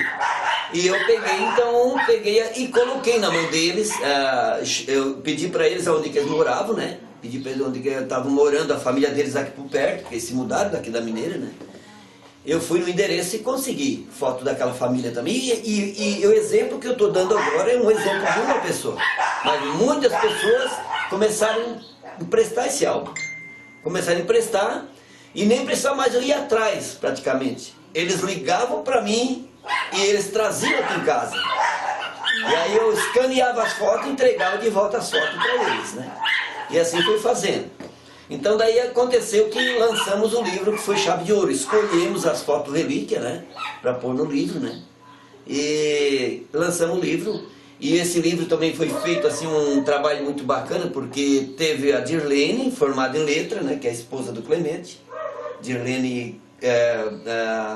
S2: E eu peguei e coloquei na mão deles, eu pedi para eles onde que eles moravam, né? Pedi para eles onde que estavam morando, a família deles aqui por perto, porque eles se mudaram daqui da Mineira, né? Eu fui no endereço e consegui foto daquela família também. E o exemplo que eu estou dando agora é um exemplo de uma pessoa. Mas muitas pessoas começaram a emprestar esse álbum. Começaram a emprestar e nem precisava mais eu ir atrás, praticamente. Eles ligavam para mim e eles traziam aqui em casa. E aí eu escaneava as fotos e entregava de volta as fotos para eles, né? E assim fui fazendo. Então daí aconteceu que lançamos um livro que foi Chave de Ouro. Escolhemos as fotos relíquia, né? Para pôr no livro, né? E lançamos o livro. E esse livro também foi feito assim um trabalho muito bacana, porque teve a Dirlene, formada em letra, né? Que é a esposa do Clemente. Dirlene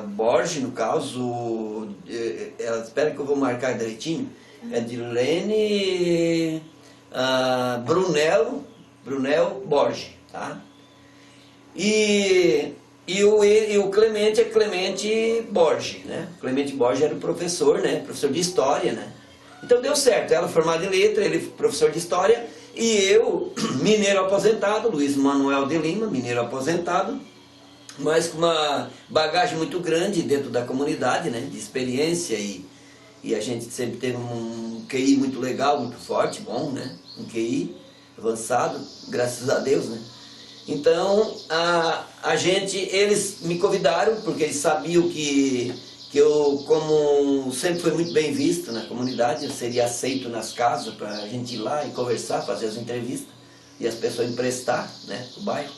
S2: Borges, no caso, espera que eu vou marcar direitinho. É Dirlene Brunel Borges, tá? E o Clemente é Clemente Borges, né? Clemente Borges era o professor, né? Professor de história, né? Então deu certo, ela formada em letra, ele professor de história, e eu, mineiro aposentado, Luiz Manuel de Lima, mineiro aposentado, mas com uma bagagem muito grande dentro da comunidade, né? De experiência, e a gente sempre teve um QI muito legal, muito forte, bom, né? Um QI avançado, graças a Deus, né? Então, eles me convidaram, porque eles sabiam que eu, como sempre fui muito bem visto na comunidade, eu seria aceito nas casas para a gente ir lá e conversar, fazer as entrevistas, e as pessoas emprestar, né, o bairro,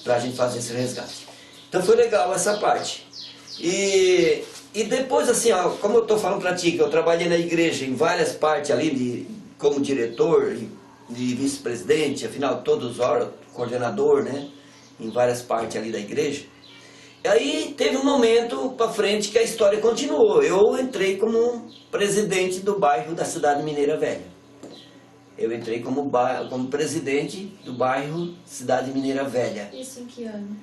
S2: para a gente fazer esse resgate. Então foi legal essa parte. E depois, assim, ó, como eu estou falando para ti, que eu trabalhei na igreja em várias partes ali, como diretor, de vice-presidente, afinal todos os coordenador, né, em várias partes ali da igreja. E aí teve um momento para frente que a história continuou. Eu entrei como presidente do bairro da Cidade Mineira Velha. Eu entrei como presidente do bairro Cidade Mineira Velha.
S3: Isso em que ano?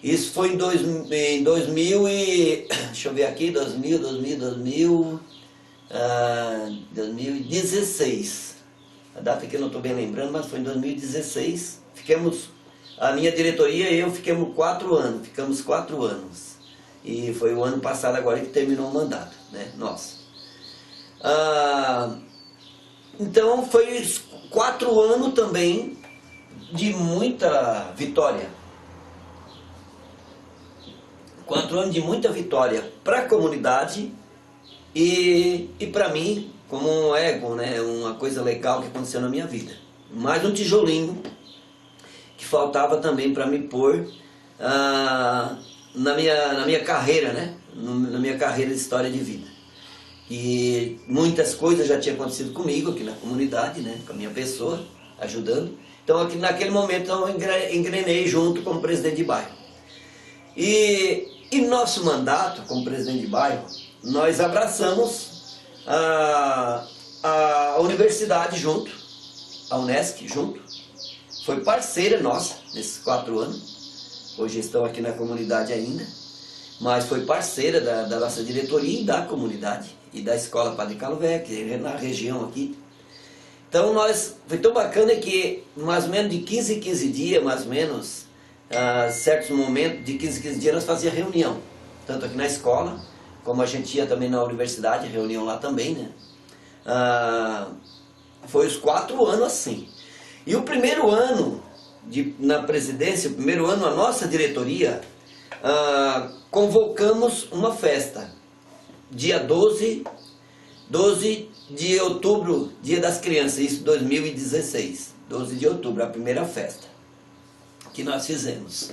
S2: Isso foi em 2000 e... deixa eu ver aqui, 2016. A data que eu não estou bem lembrando, mas foi em 2016. A minha diretoria e eu ficamos 4 anos. Ficamos 4 anos. E foi o ano passado agora que terminou o mandato, né? Nossa. Então foi 4 anos também de muita vitória. 4 anos de muita vitória para a comunidade e para mim, como um ego, né? Uma coisa legal que aconteceu na minha vida. Mais um tijolinho que faltava também para me pôr na minha carreira, né? Na minha carreira de história de vida. E muitas coisas já tinham acontecido comigo aqui na comunidade, né? Com a minha pessoa, ajudando. Então aqui, naquele momento eu engrenei junto como presidente de bairro. E nosso mandato como presidente de bairro, nós abraçamos a universidade junto, a Unesc junto. Foi parceira nossa nesses 4 anos. Hoje estão aqui na comunidade ainda. Mas foi parceira da nossa diretoria e da comunidade. E da escola Padre Calvé, que é na região aqui. Então foi tão bacana que mais ou menos de 15 em 15 dias, mais ou menos, certos momentos, de 15 em 15 dias nós fazíamos reunião. Tanto aqui na escola, como a gente ia também na universidade, reunião lá também, né? Foi os 4 anos assim. E o primeiro ano na presidência, o primeiro ano, a nossa diretoria, convocamos uma festa, dia 12 de outubro, Dia das Crianças, isso 2016, 12 de outubro, a primeira festa que nós fizemos.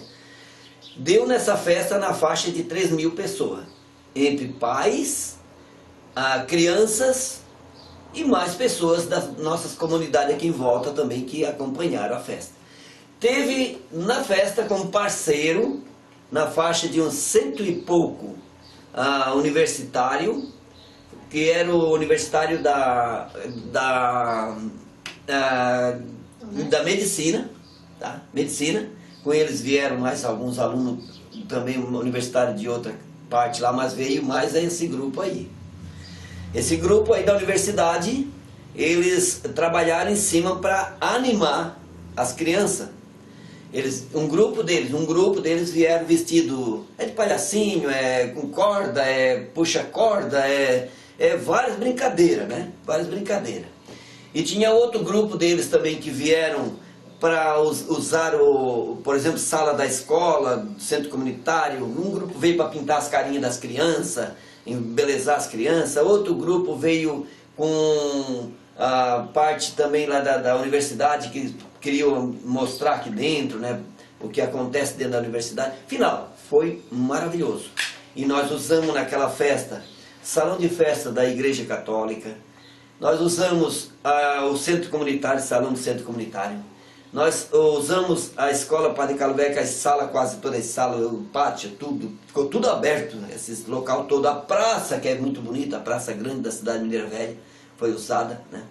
S2: Deu nessa festa na faixa de 3.000 pessoas, entre pais, crianças e mais pessoas das nossas comunidades aqui em volta também que acompanharam a festa. Teve na festa como parceiro, na faixa de uns 100 e pouco universitário, que era o universitário da medicina, tá? Medicina. Com eles vieram mais alguns alunos, também universitário de outra parte lá, mas veio mais esse grupo aí. Esse grupo aí da universidade, eles trabalharam em cima para animar as crianças. Um grupo deles vieram vestido de palhacinho, com corda, puxa corda, várias brincadeiras, né? Várias brincadeiras. E tinha outro grupo deles também que vieram para usar, por exemplo, sala da escola, centro comunitário. Um grupo veio para pintar as carinhas das crianças, embelezar as crianças. Outro grupo veio com a parte também lá da universidade, que queriam mostrar aqui dentro, né, o que acontece dentro da universidade. Final, foi maravilhoso. E nós usamos naquela festa, salão de festa da Igreja Católica. Nós usamos o centro comunitário, salão do centro comunitário. Nós usamos a escola Padre Carlos Velho, a sala, quase toda a sala, o pátio, tudo, ficou tudo aberto, né? Esse local todo. A praça, que é muito bonita, a praça grande da cidade de Mineira Velha, foi usada, né?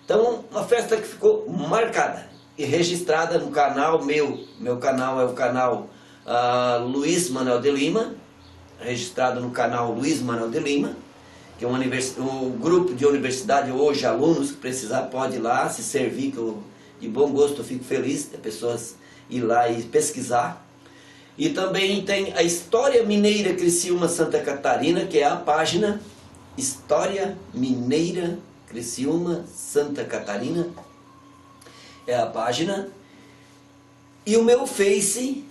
S2: Então, uma festa que ficou marcada e registrada no canal meu canal é o canal Luiz Manuel de Lima, registrado no canal Luiz Manuel de Lima, que é um grupo de universidade, hoje alunos que precisar pode ir lá se servir, que eu, de bom gosto, eu fico feliz de pessoas ir lá e pesquisar. E também tem a História Mineira Criciúma Santa Catarina, que é a página História Mineira Criciúma Santa Catarina, é a página. E o meu Face,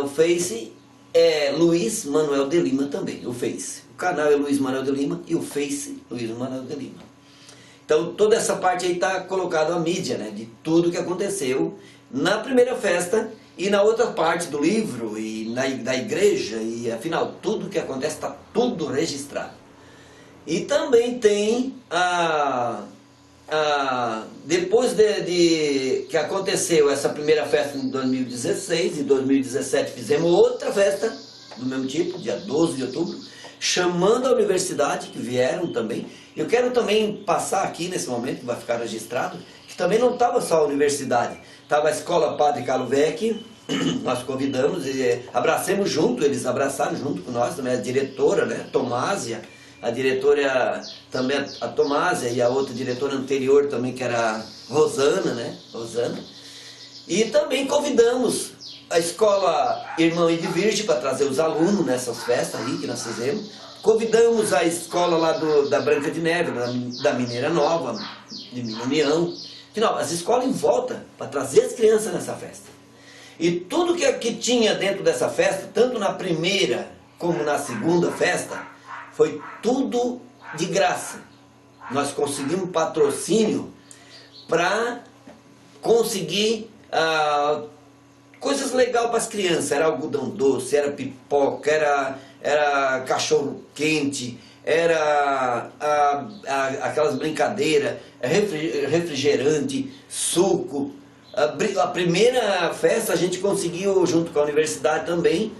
S2: o Face é Luiz Manuel de Lima também, o Face. O canal é Luiz Manuel de Lima e o Face Luiz Manuel de Lima. Então toda essa parte aí está colocada a mídia, né, de tudo que aconteceu na primeira festa e na outra parte do livro e da igreja, e afinal tudo que acontece está tudo registrado. E também tem depois que aconteceu essa primeira festa em 2016, em 2017 fizemos outra festa do mesmo tipo, dia 12 de outubro, chamando a universidade, que vieram também. Eu quero também passar aqui nesse momento, que vai ficar registrado, que também não estava só a universidade, estava a Escola Padre Carlos Vecchi, nós convidamos e abracemos junto, eles abraçaram junto com nós também, a diretora, né, Tomásia, a diretora também, a Tomásia, e a outra diretora anterior também, que era a Rosana, né, Rosana. E também convidamos a Escola Irmã Edvirge para trazer os alunos nessas festas aí que nós fizemos. Convidamos a escola lá da Branca de Neve, da Mineira Nova, de União. Afinal, as escolas em volta para trazer as crianças nessa festa. E tudo que tinha dentro dessa festa, tanto na primeira como na segunda festa, foi tudo de graça. Nós conseguimos patrocínio para conseguir coisas legais para as crianças. Era algodão doce, era pipoca, era cachorro quente, era aquelas brincadeiras, refrigerante, suco. A primeira festa a gente conseguiu, junto com a universidade também,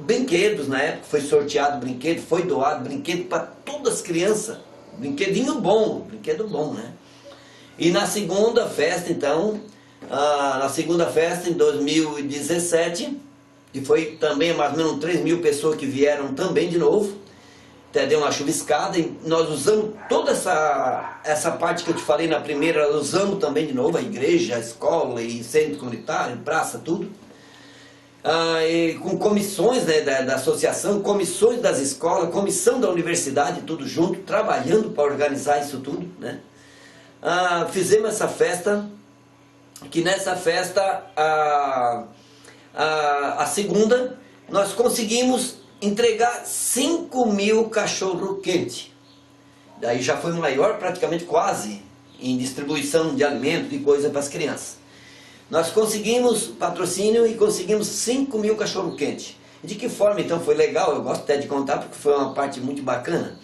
S2: brinquedos. Na época foi sorteado brinquedo, foi doado brinquedo para todas as crianças. Brinquedo bom, né? E na segunda festa, então, em 2017, que foi também mais ou menos 3.000 pessoas que vieram também de novo, até deu uma chuviscada, e nós usamos toda essa parte que eu te falei na primeira, nós usamos também de novo, a igreja, a escola, e centro comunitário, praça, tudo. E com comissões, né, da associação, comissões das escolas, comissão da universidade, tudo junto, trabalhando para organizar isso tudo, né? Fizemos essa festa que nessa festa, a segunda, nós conseguimos entregar 5.000 cachorro-quente. Daí já foi maior, praticamente quase, em distribuição de alimento, de coisa para as crianças. Nós conseguimos patrocínio e conseguimos 5.000 cachorro-quente. De que forma então foi legal? Eu gosto até de contar porque foi uma parte muito bacana.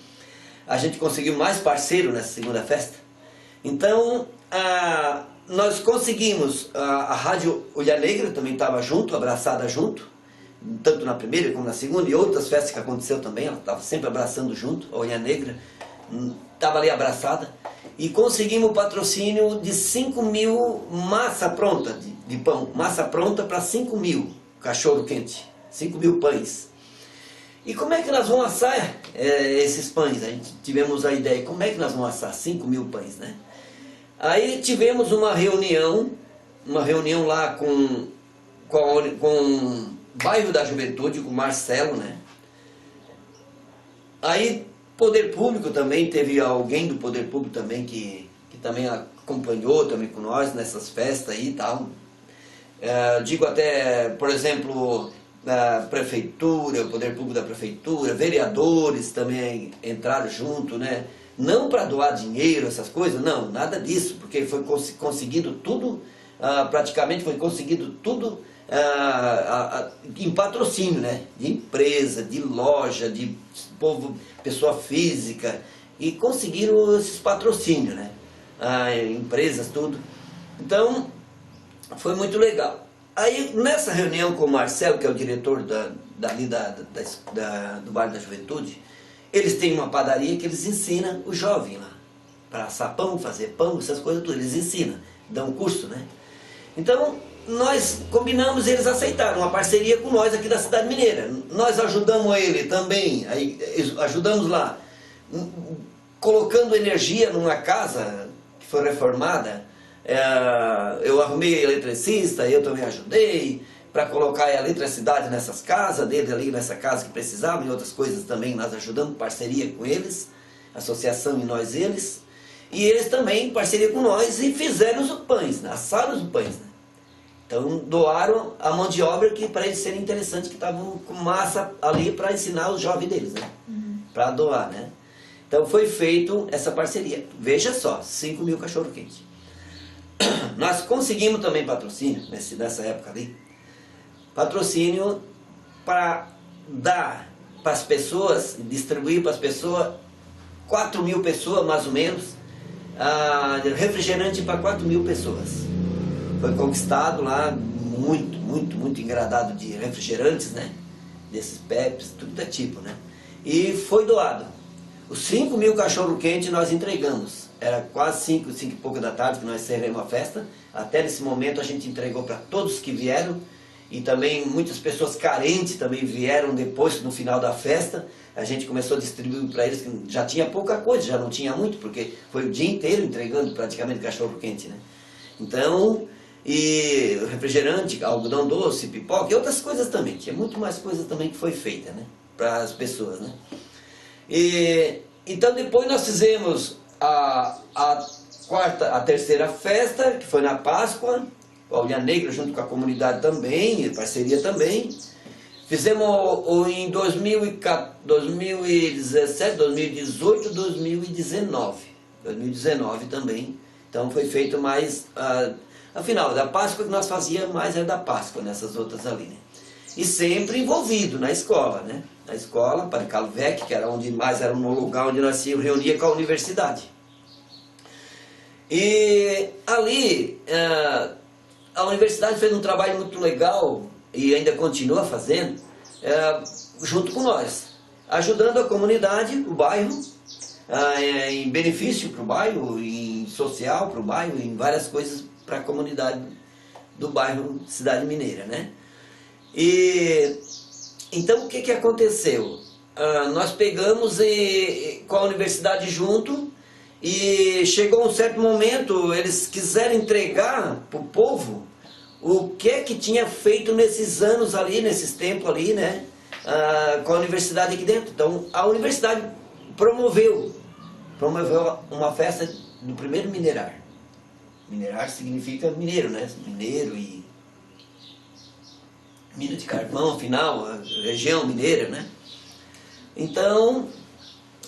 S2: A gente conseguiu mais parceiro nessa segunda festa. Então, nós conseguimos, a Rádio Olha Negra também estava junto, abraçada junto, tanto na primeira como na segunda, e outras festas que aconteceu também, ela estava sempre abraçando junto, a Olha Negra estava ali abraçada, e conseguimos o patrocínio de 5.000 massa pronta de pão, massa pronta para 5.000 cachorro-quente, 5.000 pães. E como é que nós vamos assar esses pães? A gente tivemos a ideia, como é que nós vamos assar 5.000 pães, né? Aí tivemos uma reunião lá com o bairro da Juventude, com o Marcelo, né? Aí Poder Público também, teve alguém do Poder Público também que também acompanhou também com nós nessas festas aí e tal. Digo até, por exemplo, a Prefeitura, o Poder Público da Prefeitura, vereadores também entraram junto, né? Não para doar dinheiro, essas coisas, não, nada disso, porque foi conseguido tudo, praticamente foi conseguido tudo em patrocínio, né? De empresa, de loja, de povo, pessoa física, e conseguiram esses patrocínios, né? Empresas, tudo. Então, foi muito legal. Aí, nessa reunião com o Marcelo, que é o diretor do Bairro da Juventude, eles têm uma padaria que eles ensinam o jovem lá, para assar pão, fazer pão, essas coisas tudo, eles ensinam, dão um curso, né? Então, nós combinamos, eles aceitaram uma parceria com nós aqui da Cidade Mineira. Nós ajudamos ele também, ajudamos lá, colocando energia numa casa que foi reformada. Eu arrumei eletricista, eu também ajudei para colocar a eletricidade nessas casas, dele ali nessa casa que precisavam, e outras coisas também nós ajudamos, parceria com eles, associação e nós eles, e eles também parceria com nós e fizeram os pães, né? Assaram os pães, né? Então doaram a mão de obra que para eles serem interessantes, que estavam com massa ali para ensinar os jovens deles, né? Para doar, né? Então foi feito essa parceria. Veja só, 5.000 cachorro-quente. Nós conseguimos também patrocínio nessa época ali. Patrocínio para dar para as pessoas, distribuir para as pessoas, 4.000 pessoas mais ou menos, refrigerante para 4.000 pessoas. Foi conquistado lá, muito engradado de refrigerantes, né? Desses Pepsi, tudo é tipo, né? E foi doado. Os 5.000 cachorro-quente nós entregamos. Era quase 5 e pouco da tarde que nós encerramos a festa. Até nesse momento a gente entregou para todos que vieram. E também muitas pessoas carentes também vieram depois, no final da festa. A gente começou a distribuir para eles, que já tinha pouca coisa, já não tinha muito, porque foi o dia inteiro entregando praticamente cachorro-quente, né? Então, e refrigerante, algodão doce, pipoca e outras coisas também. Tinha muito mais coisa também que foi feita, né? Para as pessoas, né? Então depois nós fizemos a terceira festa, que foi na Páscoa, a Olha Negra junto com a comunidade também, parceria também. Fizemos em 2017, 2018, 2019 também. Então foi feito mais, afinal, da Páscoa que nós fazíamos mais era da Páscoa, nessas outras ali, né? E sempre envolvido na escola, né? Na escola, para Calvec, que era onde mais era um lugar onde nós se reunia com a universidade. E ali, a universidade fez um trabalho muito legal, e ainda continua fazendo, junto com nós, ajudando a comunidade, o bairro, em benefício para o bairro, em social para o bairro, em várias coisas para a comunidade do bairro Cidade Mineira, né? E então o que aconteceu? Nós pegamos com a universidade junto, e chegou um certo momento, eles quiseram entregar para o povo o que tinha feito nesses anos ali, nesses tempos ali, né? Com a universidade aqui dentro. Então a universidade promoveu uma festa do primeiro minerar. Minerarte significa mineiro, né? Mineiro e mina de carvão, afinal, a região mineira, né? Então,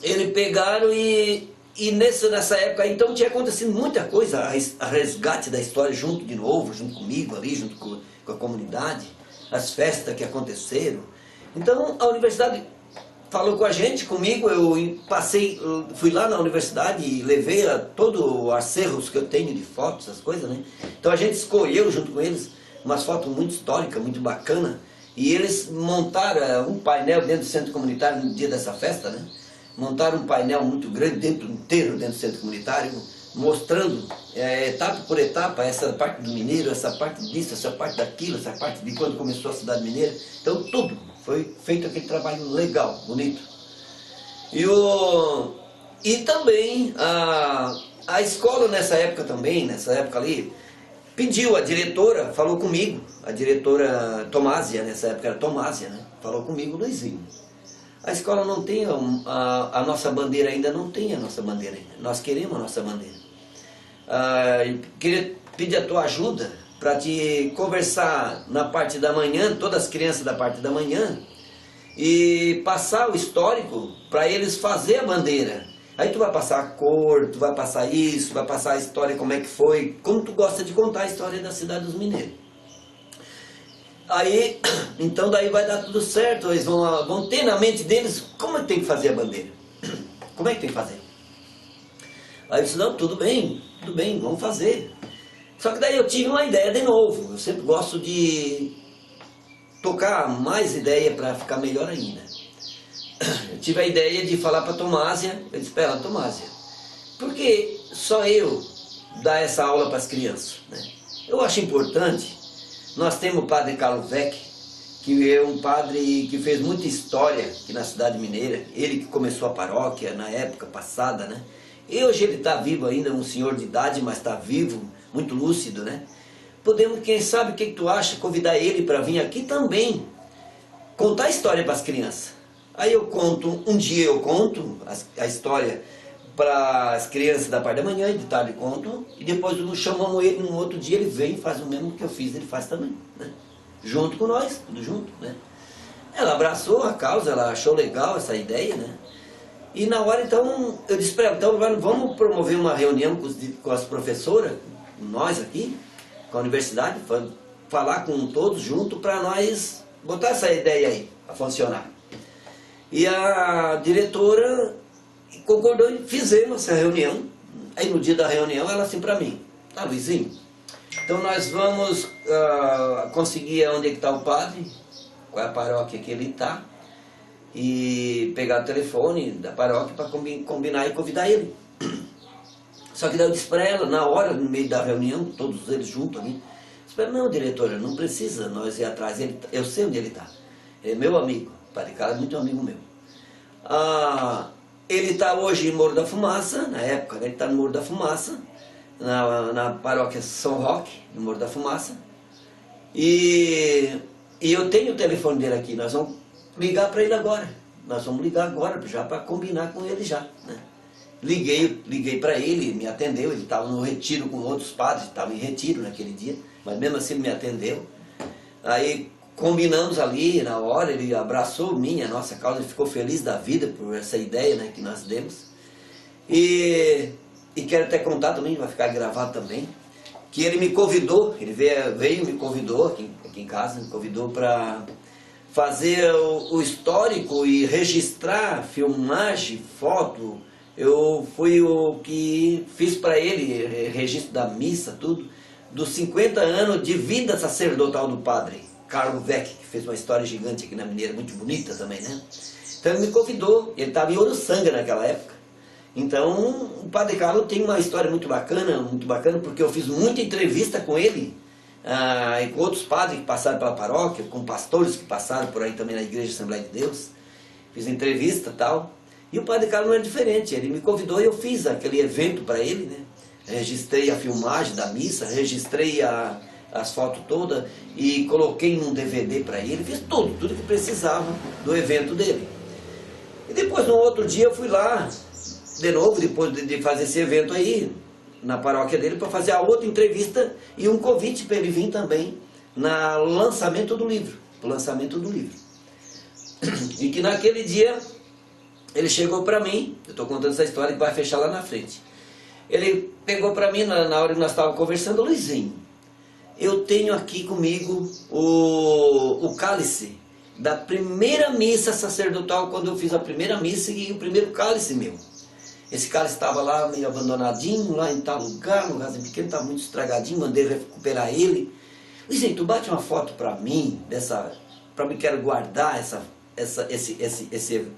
S2: eles pegaram e nessa época, então tinha acontecido muita coisa, a resgate da história junto de novo, junto comigo ali, junto com a comunidade, as festas que aconteceram. Então, a universidade falou com a gente, comigo, fui lá na universidade e levei todos os acervos que eu tenho de fotos, essas coisas, né? Então a gente escolheu junto com eles umas fotos muito históricas, muito bacanas, e eles montaram um painel dentro do centro comunitário no dia dessa festa, né? Montaram um painel muito grande, inteiro dentro do centro comunitário, mostrando etapa por etapa, essa parte do mineiro, essa parte disso, essa parte daquilo, essa parte de quando começou a cidade mineira. Então tudo foi feito aquele trabalho legal, bonito. E também a escola nessa época também, nessa época ali, pediu, a diretora falou comigo, a diretora Tomásia, nessa época era Tomásia, né? Falou comigo, Luizinho. A escola não tem a nossa bandeira ainda, não tem a nossa bandeira ainda. Nós queremos a nossa bandeira. Queria pedir a tua ajuda para te conversar na parte da manhã, todas as crianças da parte da manhã, e passar o histórico para eles fazer a bandeira. Aí tu vai passar a cor, tu vai passar isso, vai passar a história, como é que foi, como tu gosta de contar a história da cidade dos mineiros. Aí, então daí vai dar tudo certo, eles vão ter na mente deles como é que tem que fazer a bandeira. Como é que tem que fazer? Aí eu disse, não, tudo bem, vamos fazer. Só que daí eu tive uma ideia de novo, eu sempre gosto de tocar mais ideia para ficar melhor ainda. Eu tive a ideia de falar para a Tomásia, eu disse, espera, Tomásia, por que só eu dar essa aula para as crianças? Né? Eu acho importante. Nós temos o padre Carlos Vec, que é um padre que fez muita história aqui na cidade mineira, ele que começou a paróquia na época passada, né? E hoje ele está vivo ainda, um senhor de idade, mas está vivo, muito lúcido, né? Podemos, quem sabe, o que tu acha, convidar ele para vir aqui também, contar a história para as crianças. Aí eu conto, um dia eu conto a história para as crianças da parte da manhã, e de tarde conto, e depois chamamos ele, no outro dia ele vem e faz o mesmo que eu fiz, ele faz também, né? Junto com nós, tudo junto, né? Ela abraçou a causa, ela achou legal essa ideia, né? E na hora então, eu disse para ela, então vamos promover uma reunião com as professoras, nós aqui, com a universidade, falar com todos junto para nós botar essa ideia aí, a funcionar. E a diretora concordou e fizemos essa reunião. Aí no dia da reunião ela assim para mim, tá, Luizinho, então nós vamos conseguir onde é que está o padre, qual é a paróquia que ele está, e pegar o telefone da paróquia para combinar e convidar ele. Só que daí eu disse para ela, na hora, no meio da reunião, todos eles juntos ali, disse para ela, não, diretora, não precisa nós ir atrás, eu sei onde ele está, é meu amigo, o padre Carlos é muito amigo meu. Ele está hoje em Morro da Fumaça, na época, né, ele está no Morro da Fumaça, na paróquia São Roque, no Morro da Fumaça, e eu tenho o telefone dele aqui, nós vamos ligar para ele agora, já para combinar com ele já, né? Liguei para ele, me atendeu, ele estava no retiro com outros padres, estava em retiro naquele dia, mas mesmo assim ele me atendeu. Aí combinamos ali na hora, ele abraçou a nossa causa, ele ficou feliz da vida por essa ideia, né, que nós demos. E quero até contar também, vai ficar gravado também, que ele me convidou, ele veio e me convidou aqui em casa, me convidou para fazer o histórico e registrar filmagem, foto. Eu fui o que fiz para ele, registro da missa, tudo, dos 50 anos de vida sacerdotal do padre Carlos Vec, que fez uma história gigante aqui na Mineira, muito bonita também, né? Então ele me convidou, ele estava em Oruçanga naquela época. Então o padre Carlos tem uma história muito bacana, porque eu fiz muita entrevista com ele, e com outros padres que passaram pela paróquia, com pastores que passaram por aí também na Igreja Assembleia de Deus. Fiz entrevista e tal. E o padre Carlos não é diferente, ele me convidou e eu fiz aquele evento para ele, né? Registrei a filmagem da missa, registrei as fotos todas e coloquei num DVD para ele, fiz tudo que precisava do evento dele. E depois, no outro dia, eu fui lá, de novo, depois de fazer esse evento aí, na paróquia dele para fazer a outra entrevista e um convite para ele vir também no lançamento do livro. E que naquele dia ele chegou para mim, eu estou contando essa história que vai fechar lá na frente. Ele pegou para mim na hora que nós estávamos conversando: Luizinho, eu tenho aqui comigo o cálice da primeira missa sacerdotal, quando eu fiz a primeira missa, e o primeiro cálice meu. Esse cálice estava lá meio abandonadinho, lá em tal lugar, no caso pequeno, estava muito estragadinho, mandei recuperar ele. Luizinho, tu bate uma foto para mim, para mim, quero guardar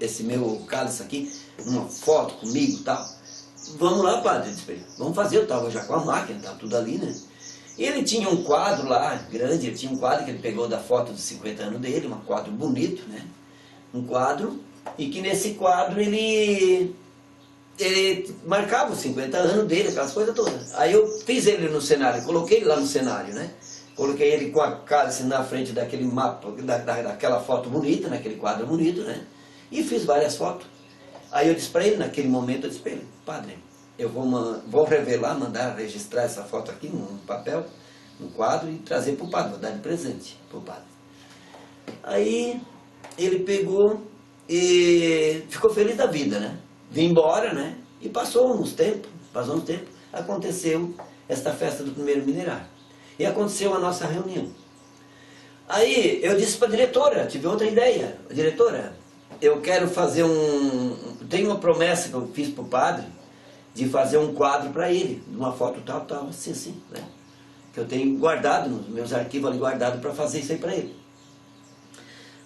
S2: esse meu cálice aqui, uma foto comigo e tal. Vamos lá, padre, vamos fazer. Eu estava já com a máquina, estava tudo ali, né? E ele tinha um quadro lá, grande, ele tinha um quadro que ele pegou da foto dos 50 anos dele, um quadro bonito, né? Um quadro, e que nesse quadro ele marcava os 50 anos dele, aquelas coisas todas. Aí eu fiz ele no cenário, coloquei ele lá no cenário, né? Coloquei ele com a cálice na frente daquele mapa, daquela foto bonita, naquele quadro bonito, né? E fiz várias fotos. Aí eu disse para ele, naquele momento, eu disse para ele: padre, eu vou revelar, mandar registrar essa foto aqui num papel, num quadro, e trazer para o padre, vou dar de presente para o padre. Aí ele pegou e ficou feliz da vida, né? Vim embora, né? E passou uns tempos, aconteceu esta festa do primeiro minerário. E aconteceu a nossa reunião. Aí eu disse para a diretora, tive outra ideia: diretora, eu quero fazer tenho uma promessa que eu fiz para o padre, de fazer um quadro para ele, de uma foto tal, assim, né? Que eu tenho guardado nos meus arquivos ali, guardado para fazer isso aí para ele.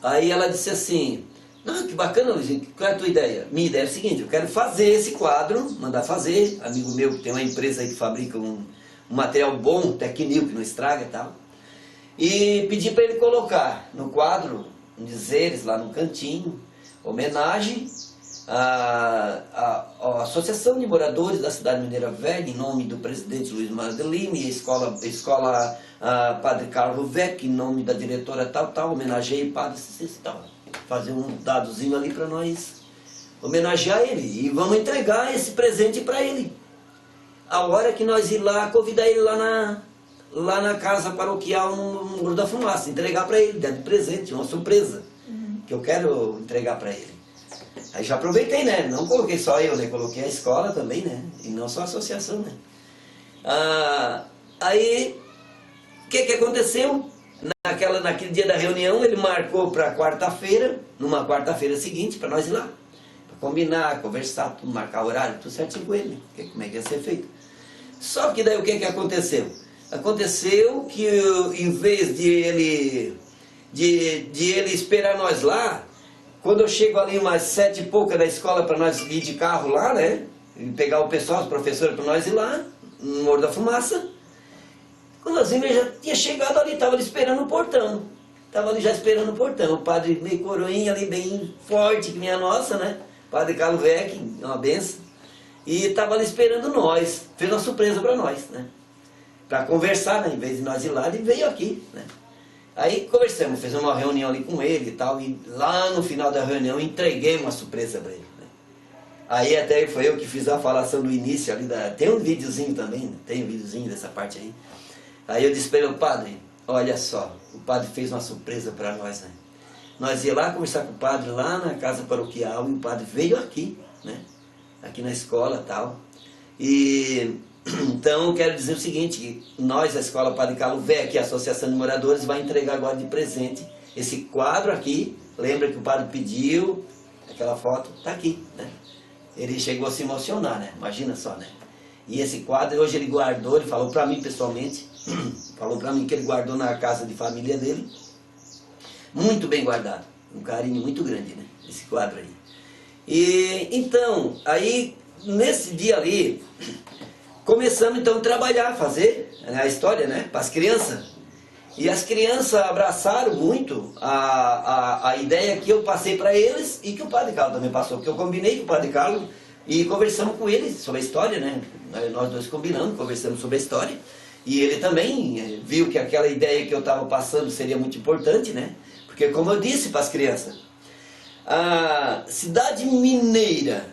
S2: Aí ela disse assim: não, que bacana, Luizinho, qual é a tua ideia? Minha ideia é o seguinte: eu quero fazer esse quadro, mandar fazer, amigo meu que tem uma empresa aí que fabrica um material bom, Tecnil, que não estraga e tal, e pedir para ele colocar no quadro dizeres lá no cantinho, homenagem à Associação de Moradores da Cidade Mineira Velha, em nome do presidente Luiz Madelini, a escola Padre Carlos Vec, em nome da diretora tal, homenageei o padre tal. Fazer um dadozinho ali para nós homenagear ele, e vamos entregar esse presente para ele. A hora que nós ir lá, convidar ele lá na casa paroquial, no Muro da Fumaça, entregar para ele, dar de presente, uma surpresa, que eu quero entregar para ele. Aí já aproveitei, né? Não coloquei só eu, né? Coloquei a escola também, né? E não só a associação, né? Aí, o que aconteceu? Naquele dia da reunião, ele marcou para quarta-feira, numa quarta-feira seguinte, para nós ir lá. Para combinar, conversar, tudo, marcar horário, tudo certinho com ele, como é que ia ser feito. Só que daí o que aconteceu? Aconteceu que em vez de ele esperar nós lá, quando eu chego ali umas 7 e pouca da escola para nós ir de carro lá, né? E pegar o pessoal, os professores para nós ir lá, no Morro da Fumaça. Quando nós vimos, ele já tinha chegado ali, estava ali esperando o portão. Estava ali já esperando o portão. O padre meio coroinha ali, bem forte, que minha nossa, né? Padre Carlos Vec, uma benção. E estava ali esperando nós. Fez uma surpresa para nós, né? Para conversar, né? Em vez de nós ir lá, ele veio aqui, né? Aí conversamos, fizemos uma reunião ali com ele e tal. E lá no final da reunião, entreguei uma surpresa para ele. Aí até foi eu que fiz a falação do início ali. Tem um videozinho também, né? Tem um videozinho dessa parte aí. Aí eu disse para ele: padre, olha só, o padre fez uma surpresa para nós, né? Nós ia lá conversar com o padre lá na casa paroquial, e o padre veio aqui, né? Aqui na escola e tal. E então eu quero dizer o seguinte: que nós, a Escola Padre Carlos Vec, a Associação de Moradores, vai entregar agora de presente esse quadro aqui. Lembra que o padre pediu aquela foto? Está aqui, né? Ele chegou a se emocionar, né? Imagina só, né? E esse quadro, hoje ele guardou, ele falou para mim pessoalmente, falou para mim que ele guardou na casa de família dele, muito bem guardado, um carinho muito grande, né? Esse quadro aí. E então, aí, nesse dia ali, começamos então a trabalhar, fazer a história, né? Para as crianças. E as crianças abraçaram muito a ideia que eu passei para eles e que o Padre Carlos também passou, porque eu combinei com o Padre Carlos e conversamos com ele sobre a história, né? Nós dois combinamos, conversamos sobre a história, e ele também viu que aquela ideia que eu estava passando seria muito importante, né? Porque, como eu disse para as crianças, a cidade mineira,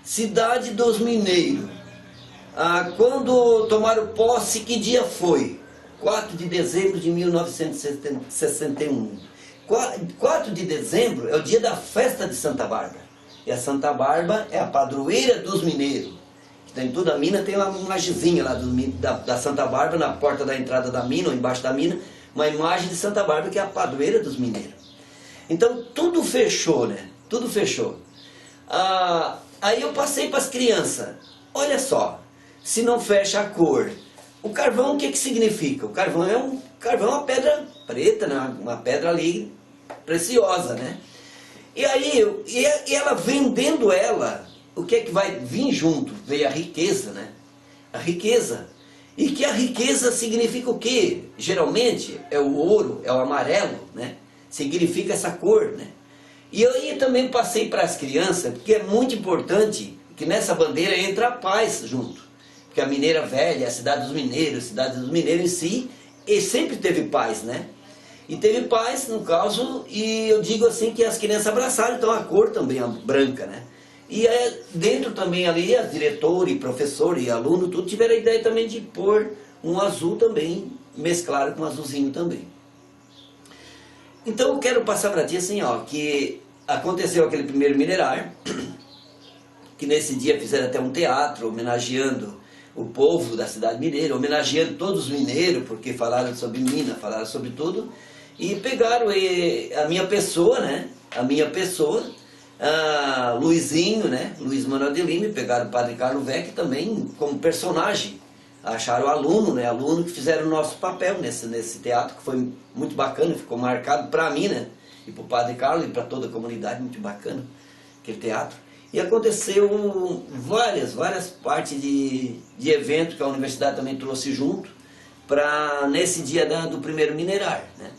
S2: cidade dos mineiros, Quando tomaram posse, que dia foi? 4 de dezembro de 1961. 4 de dezembro é o dia da festa de Santa Bárbara. E a Santa Bárbara é a padroeira dos mineiros. Em toda a mina tem uma imagenzinha lá da Santa Bárbara, na porta da entrada da mina, ou embaixo da mina, uma imagem de Santa Bárbara, que é a padroeira dos mineiros. Então tudo fechou, né? Tudo fechou. Aí eu passei para as crianças. Olha só, se não fecha a cor, o carvão o que significa? O carvão é uma pedra preta, né? Uma pedra ali preciosa, né? E aí, ela vendendo ela, o que é que vai vir junto? Veio a riqueza, né? A riqueza. E que a riqueza significa o quê? Geralmente é o ouro, é o amarelo, né? Significa essa cor, né? E eu aí também passei para as crianças, porque é muito importante que nessa bandeira entra a paz junto. Porque a Mineira Velha, a cidade dos mineiros em si, e sempre teve paz, né? E teve paz, no caso, e eu digo assim que as crianças abraçaram, então a cor também é branca, né? E dentro também ali, as diretoras, professores e alunos, tudo tiveram a ideia também de pôr um azul também, mesclado com um azulzinho também. Então eu quero passar para ti assim, ó, que aconteceu aquele primeiro minerar, que nesse dia fizeram até um teatro homenageando o povo da cidade mineira, homenageando todos os mineiros, porque falaram sobre mina, falaram sobre tudo, e pegaram a minha pessoa, né? A minha pessoa, Luizinho, né? Luiz Manuel de Lima, pegaram o Padre Carlos Vec também como personagem. Acharam o aluno, né? Aluno que fizeram o nosso papel nesse teatro, que foi muito bacana, ficou marcado para mim, né? E para o Padre Carlos e para toda a comunidade, muito bacana aquele teatro. E aconteceu várias partes de evento que a universidade também trouxe junto, nesse dia do primeiro minerar, né?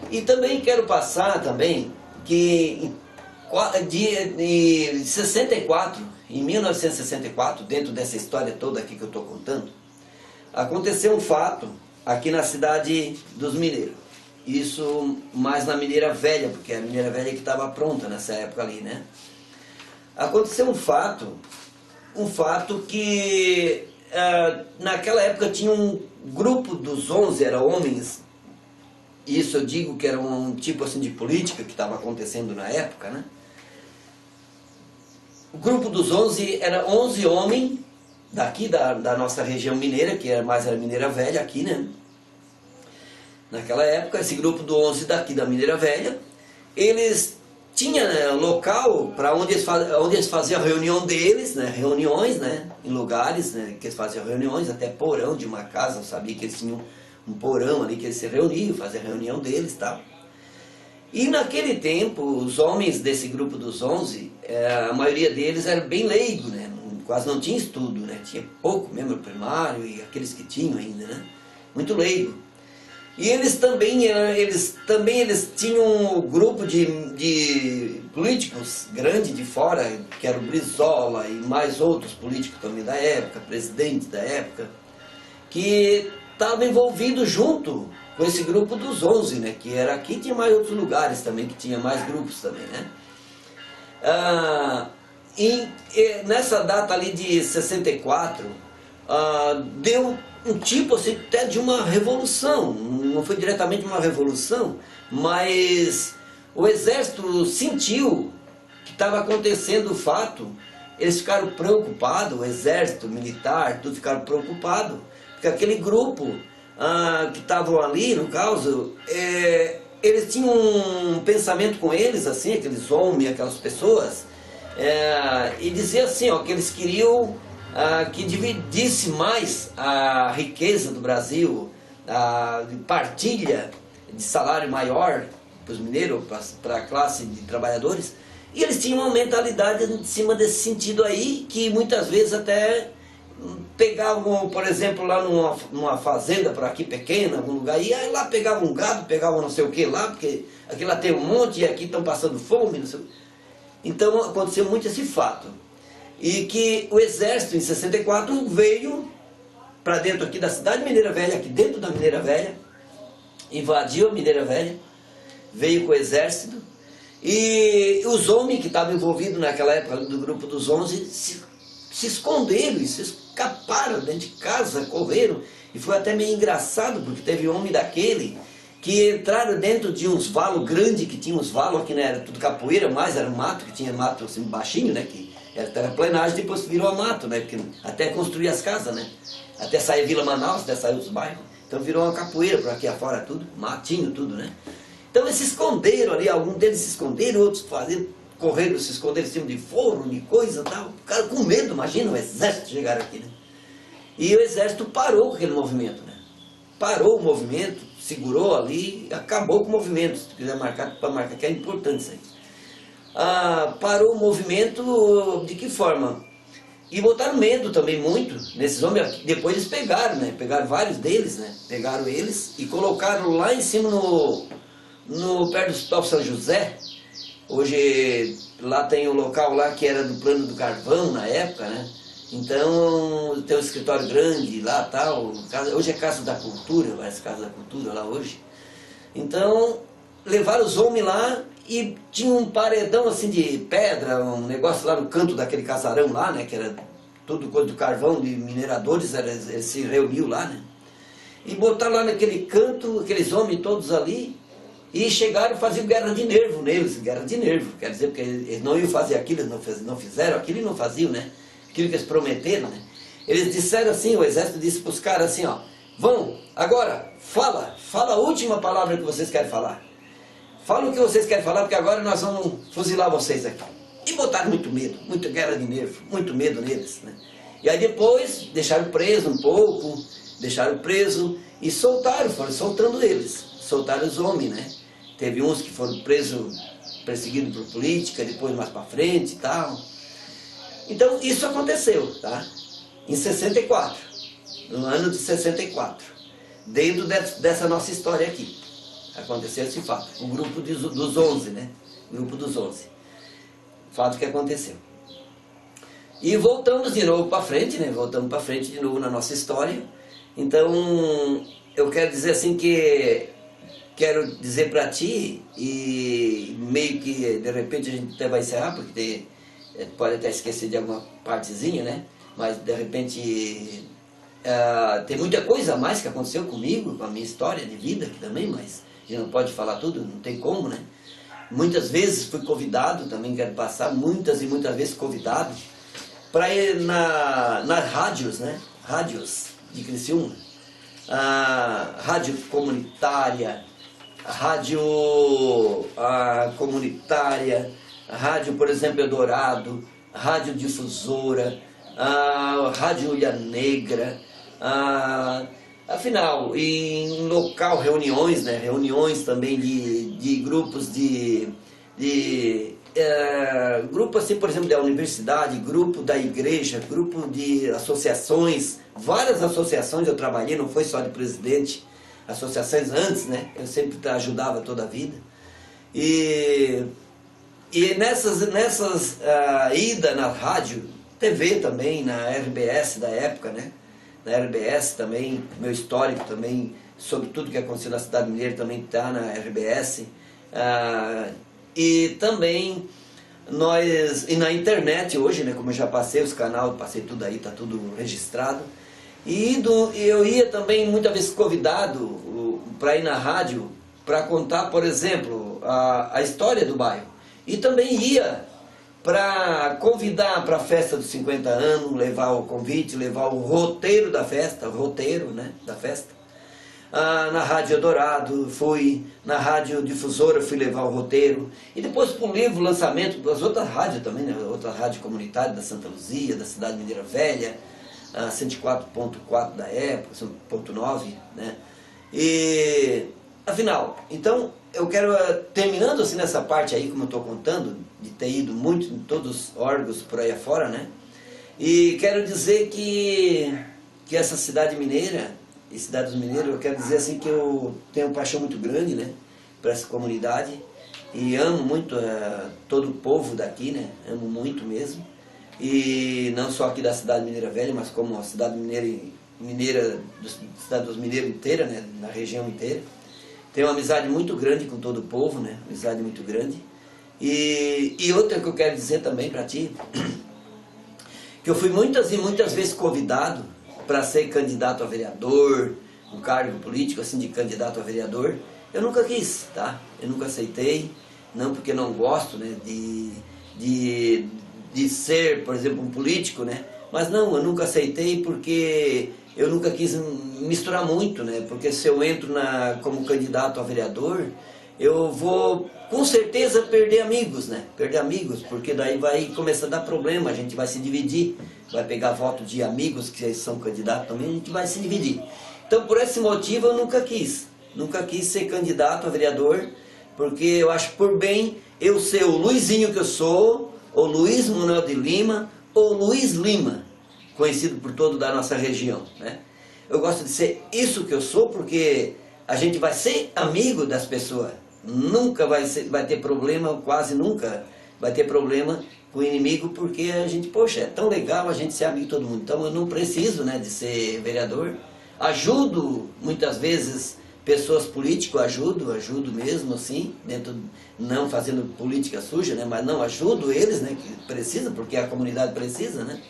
S2: E também quero passar também que em 64, em 1964, dentro dessa história toda aqui que eu estou contando, aconteceu um fato aqui na cidade dos mineiros. Isso mais na Mineira Velha, porque a Mineira Velha que estava pronta nessa época ali, né? Aconteceu um fato que naquela época tinha um grupo dos 11, eram homens. Isso eu digo que era um tipo assim de política que estava acontecendo na época, né? O grupo dos 11 era 11 homens daqui da nossa região mineira, que era Mineira Velha aqui, né? Naquela época, esse grupo do 11 daqui da Mineira Velha, eles tinham, né, local para onde eles faziam a reunião deles, né? Reuniões, né? Em lugares, né, que eles faziam reuniões, até porão de uma casa, eu sabia que eles tinham um porão ali que eles se reuniam, faziam a reunião deles e tal. E naquele tempo, os homens desse grupo dos 11, a maioria deles era bem leigo, né? Quase não tinha estudo, né? Tinha pouco mesmo no primário e aqueles que tinham ainda, né? Muito leigo. E eles também tinham um grupo de políticos grande de fora, que era o Brizola e mais outros políticos também da época, presidentes da época, que estavam envolvidos junto com esse grupo dos 11, né? Que era aqui, tinha mais outros lugares também, que tinha mais grupos também, né? E nessa data ali de 64, deu um tipo assim, até de uma revolução. Não foi diretamente uma revolução, mas o exército sentiu que estava acontecendo o fato. Eles ficaram preocupados, o exército, militar, tudo ficaram preocupados, porque aquele grupo que estavam ali, no caso, eles tinham um pensamento com eles, assim, aqueles homens, aquelas pessoas, e dizia assim, ó, que eles queriam que dividisse mais a riqueza do Brasil, de partilha de salário maior para os mineiros, para a classe de trabalhadores, e eles tinham uma mentalidade em cima desse sentido aí, que muitas vezes até pegavam, por exemplo, lá numa fazenda por aqui pequena, algum lugar, e aí lá pegavam um gado, pegavam não sei o que lá, porque aqui lá tem um monte e aqui estão passando fome, não sei o que. Então aconteceu muito esse fato. E que o exército em 64 veio para dentro aqui da cidade de Mineira Velha, aqui dentro da Mineira Velha, invadiu a Mineira Velha, veio com o exército, e os homens que estavam envolvidos naquela época do grupo dos 11 se esconderam e se escaparam dentro de casa, correram. E foi até meio engraçado, porque teve homem daquele que entraram dentro de uns valos grandes, que tinha uns valos que não era tudo capoeira, mas era mato, que tinha mato assim baixinho, né? Que era terraplenagem, depois virou mato, né? Porque até construir as casas, né? Até sair Vila Manaus, até sair os bairros. Então virou uma capoeira por aqui afora tudo, matinho tudo, né? Então eles se esconderam ali, alguns deles se esconderam, outros correram, se esconderam em cima de forno, de coisa e tal. Ficaram com medo, imagina o exército chegar aqui, né? E o exército parou com aquele movimento, né? Parou o movimento, segurou ali, acabou com o movimento. Se quiser marcar, para marcar, que é importante isso aí. Parou o movimento de que forma? E botaram medo também muito nesses homens. Depois eles pegaram, né? Pegaram vários deles, né? Pegaram eles e colocaram lá em cima perto do Hospital São José. Hoje lá tem um local lá que era do Plano do Carvão na época, né? Então tem um escritório grande lá tal. Hoje é Casa da Cultura, parece Casa da Cultura lá hoje. Então levaram os homens lá e tinha um paredão assim de pedra, um negócio lá no canto daquele casarão lá, né? Que era tudo coisa do carvão, de mineradores, eles se reuniu lá, né? E botaram lá naquele canto, aqueles homens todos ali, e chegaram e faziam guerra de nervo neles, guerra de nervo, quer dizer, porque eles não iam fazer aquilo, eles não fizeram aquilo e não faziam, né? Aquilo que eles prometeram, né? Eles disseram assim, o exército disse para os caras assim, ó, vão, agora, fala a última palavra que vocês querem falar. Fala o que vocês querem falar, porque agora nós vamos fuzilar vocês aqui. E botaram muito medo, muita guerra de nervo, muito medo neles, né? E aí depois deixaram preso um pouco, deixaram preso e soltaram, foram soltando eles, soltaram os homens, né? Teve uns que foram presos, perseguidos por política, depois mais para frente e tal. Então isso aconteceu, tá? Em 64, no ano de 64, dentro dessa nossa história aqui. Aconteceu esse fato, o grupo dos 11, né? O grupo dos 11. Fato que aconteceu. E voltamos de novo para frente, né? Voltamos para frente de novo na nossa história. Então, eu quero dizer assim que... Quero dizer para ti, e meio que de repente a gente até vai encerrar, porque pode até esquecer de alguma partezinha, né? Mas de repente tem muita coisa a mais que aconteceu comigo, com a minha história de vida aqui também, mas a gente não pode falar tudo, não tem como, né? Muitas vezes fui convidado, também quero passar, muitas e muitas vezes convidado, para ir nas rádios, né? Rádios de Criciúma, rádio comunitária, rádio comunitária, rádio, por exemplo, Eldorado, rádio difusora, rádio Ilha Negra, afinal, em local, reuniões, né? Reuniões também de grupos grupo assim, por exemplo, da universidade, grupo da igreja, grupo de associações, várias associações eu trabalhei, não foi só de presidente, associações antes, né? Eu sempre ajudava toda a vida. E nessas idas na rádio, TV também, na RBS da época, né? Na RBS também, meu histórico também, sobre tudo que aconteceu na Cidade Mineira também está na RBS. E também e na internet hoje, né? Como eu já passei os canais, passei tudo aí, está tudo registrado. E eu ia também muitas vezes convidado para ir na rádio para contar, por exemplo, a história do bairro. E também ia para convidar para a festa dos 50 anos, levar o convite, levar o roteiro da festa, né, da festa. Na Rádio Eldorado, fui na Rádio Difusora, fui levar o roteiro. E depois para um livro, lançamento das outras rádios também, né, outra rádio comunitária da Santa Luzia, da Cidade Mineira Velha, 104.4 da época, 104.9, né? E, afinal, então, eu quero, terminando assim nessa parte aí, como eu estou contando, de ter ido muito em todos os órgãos por aí afora, né? E quero dizer que essa cidade mineira, e Cidade dos Mineiros, eu quero dizer assim que eu tenho uma paixão muito grande, né? Por essa comunidade, e amo muito todo o povo daqui, né? Amo muito mesmo. E não só aqui da Cidade Mineira Velha, mas como a Cidade Cidade dos Mineiros inteira, né? Na região inteira. Tenho uma amizade muito grande com todo o povo, né? Amizade muito grande. E outra que eu quero dizer também para ti, que eu fui muitas e muitas vezes convidado para ser candidato a vereador, um cargo político assim de candidato a vereador. Eu nunca quis, tá? Eu nunca aceitei, não porque não gosto, né, de ser, por exemplo, um político, né? Mas não, eu nunca aceitei porque eu nunca quis misturar muito, né? Porque se eu entro como candidato a vereador, eu vou com certeza perder amigos, né? Perder amigos, porque daí vai começar a dar problema, a gente vai se dividir, vai pegar voto de amigos que são candidatos também, a gente vai se dividir. Então, por esse motivo, eu nunca quis ser candidato a vereador, porque eu acho por bem eu ser o Luizinho que eu sou, ou Luiz Manuel de Lima, ou Luiz Lima, conhecido por todo da nossa região, né? Eu gosto de ser isso que eu sou, porque a gente vai ser amigo das pessoas. Nunca vai ter problema, quase nunca vai ter problema com o inimigo, porque a gente, poxa, é tão legal a gente ser amigo de todo mundo. Então eu não preciso, né, de ser vereador. Ajudo muitas vezes pessoas políticas, ajudo mesmo assim, não fazendo política suja, né, mas não ajudo eles, né, que precisam, porque a comunidade precisa, né,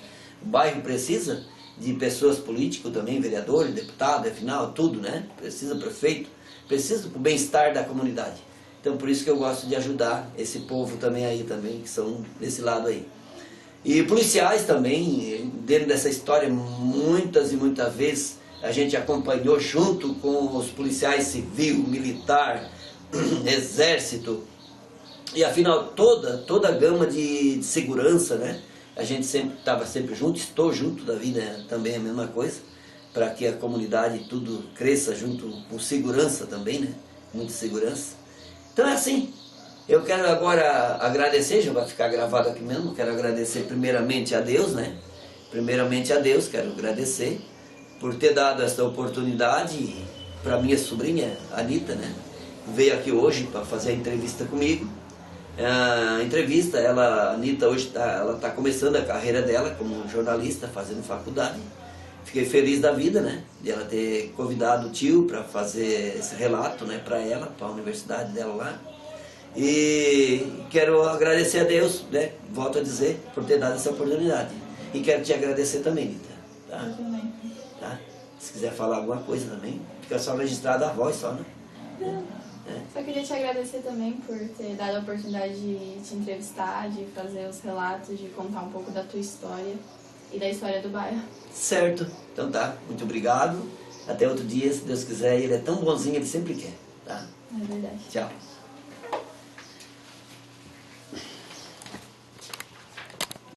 S2: o bairro precisa de pessoas políticas também, vereadores, deputados, afinal, tudo, né, precisa prefeito, precisa do bem-estar da comunidade. Então por isso que eu gosto de ajudar esse povo também aí, também, que são desse lado aí. E policiais também, dentro dessa história, muitas e muitas vezes, a gente acompanhou junto com os policiais civil, militar, exército, e afinal toda a gama de segurança, né? A gente estava sempre junto, estou junto da vida, também é a mesma coisa, para que a comunidade tudo cresça junto com segurança também, né? Muita segurança. Então é assim, eu quero agora agradecer, já vai ficar gravado aqui mesmo, quero agradecer primeiramente a Deus, né? Primeiramente a Deus, quero agradecer por ter dado essa oportunidade para minha sobrinha, Anitta, né? Veio aqui hoje para fazer a entrevista comigo. A entrevista, a Anitta hoje ela está começando a carreira dela como jornalista, fazendo faculdade. Fiquei feliz da vida, né? De ela ter convidado o tio para fazer esse relato, né? Para ela, para a universidade dela lá. E quero agradecer a Deus, né? Volto a dizer, por ter dado essa oportunidade. E quero te agradecer também, Anitta. Tá?
S3: Eu também.
S2: Tá? Se quiser falar alguma coisa também, fica só registrada a voz só, né?
S3: Não. Só queria te agradecer também por ter dado a oportunidade de te entrevistar, de fazer os relatos, de contar um pouco da tua história e da história do bairro.
S2: Certo. Então tá. Muito obrigado. Até outro dia, se Deus quiser. Ele é tão bonzinho, ele sempre quer. Tá?
S3: É verdade.
S2: Tchau.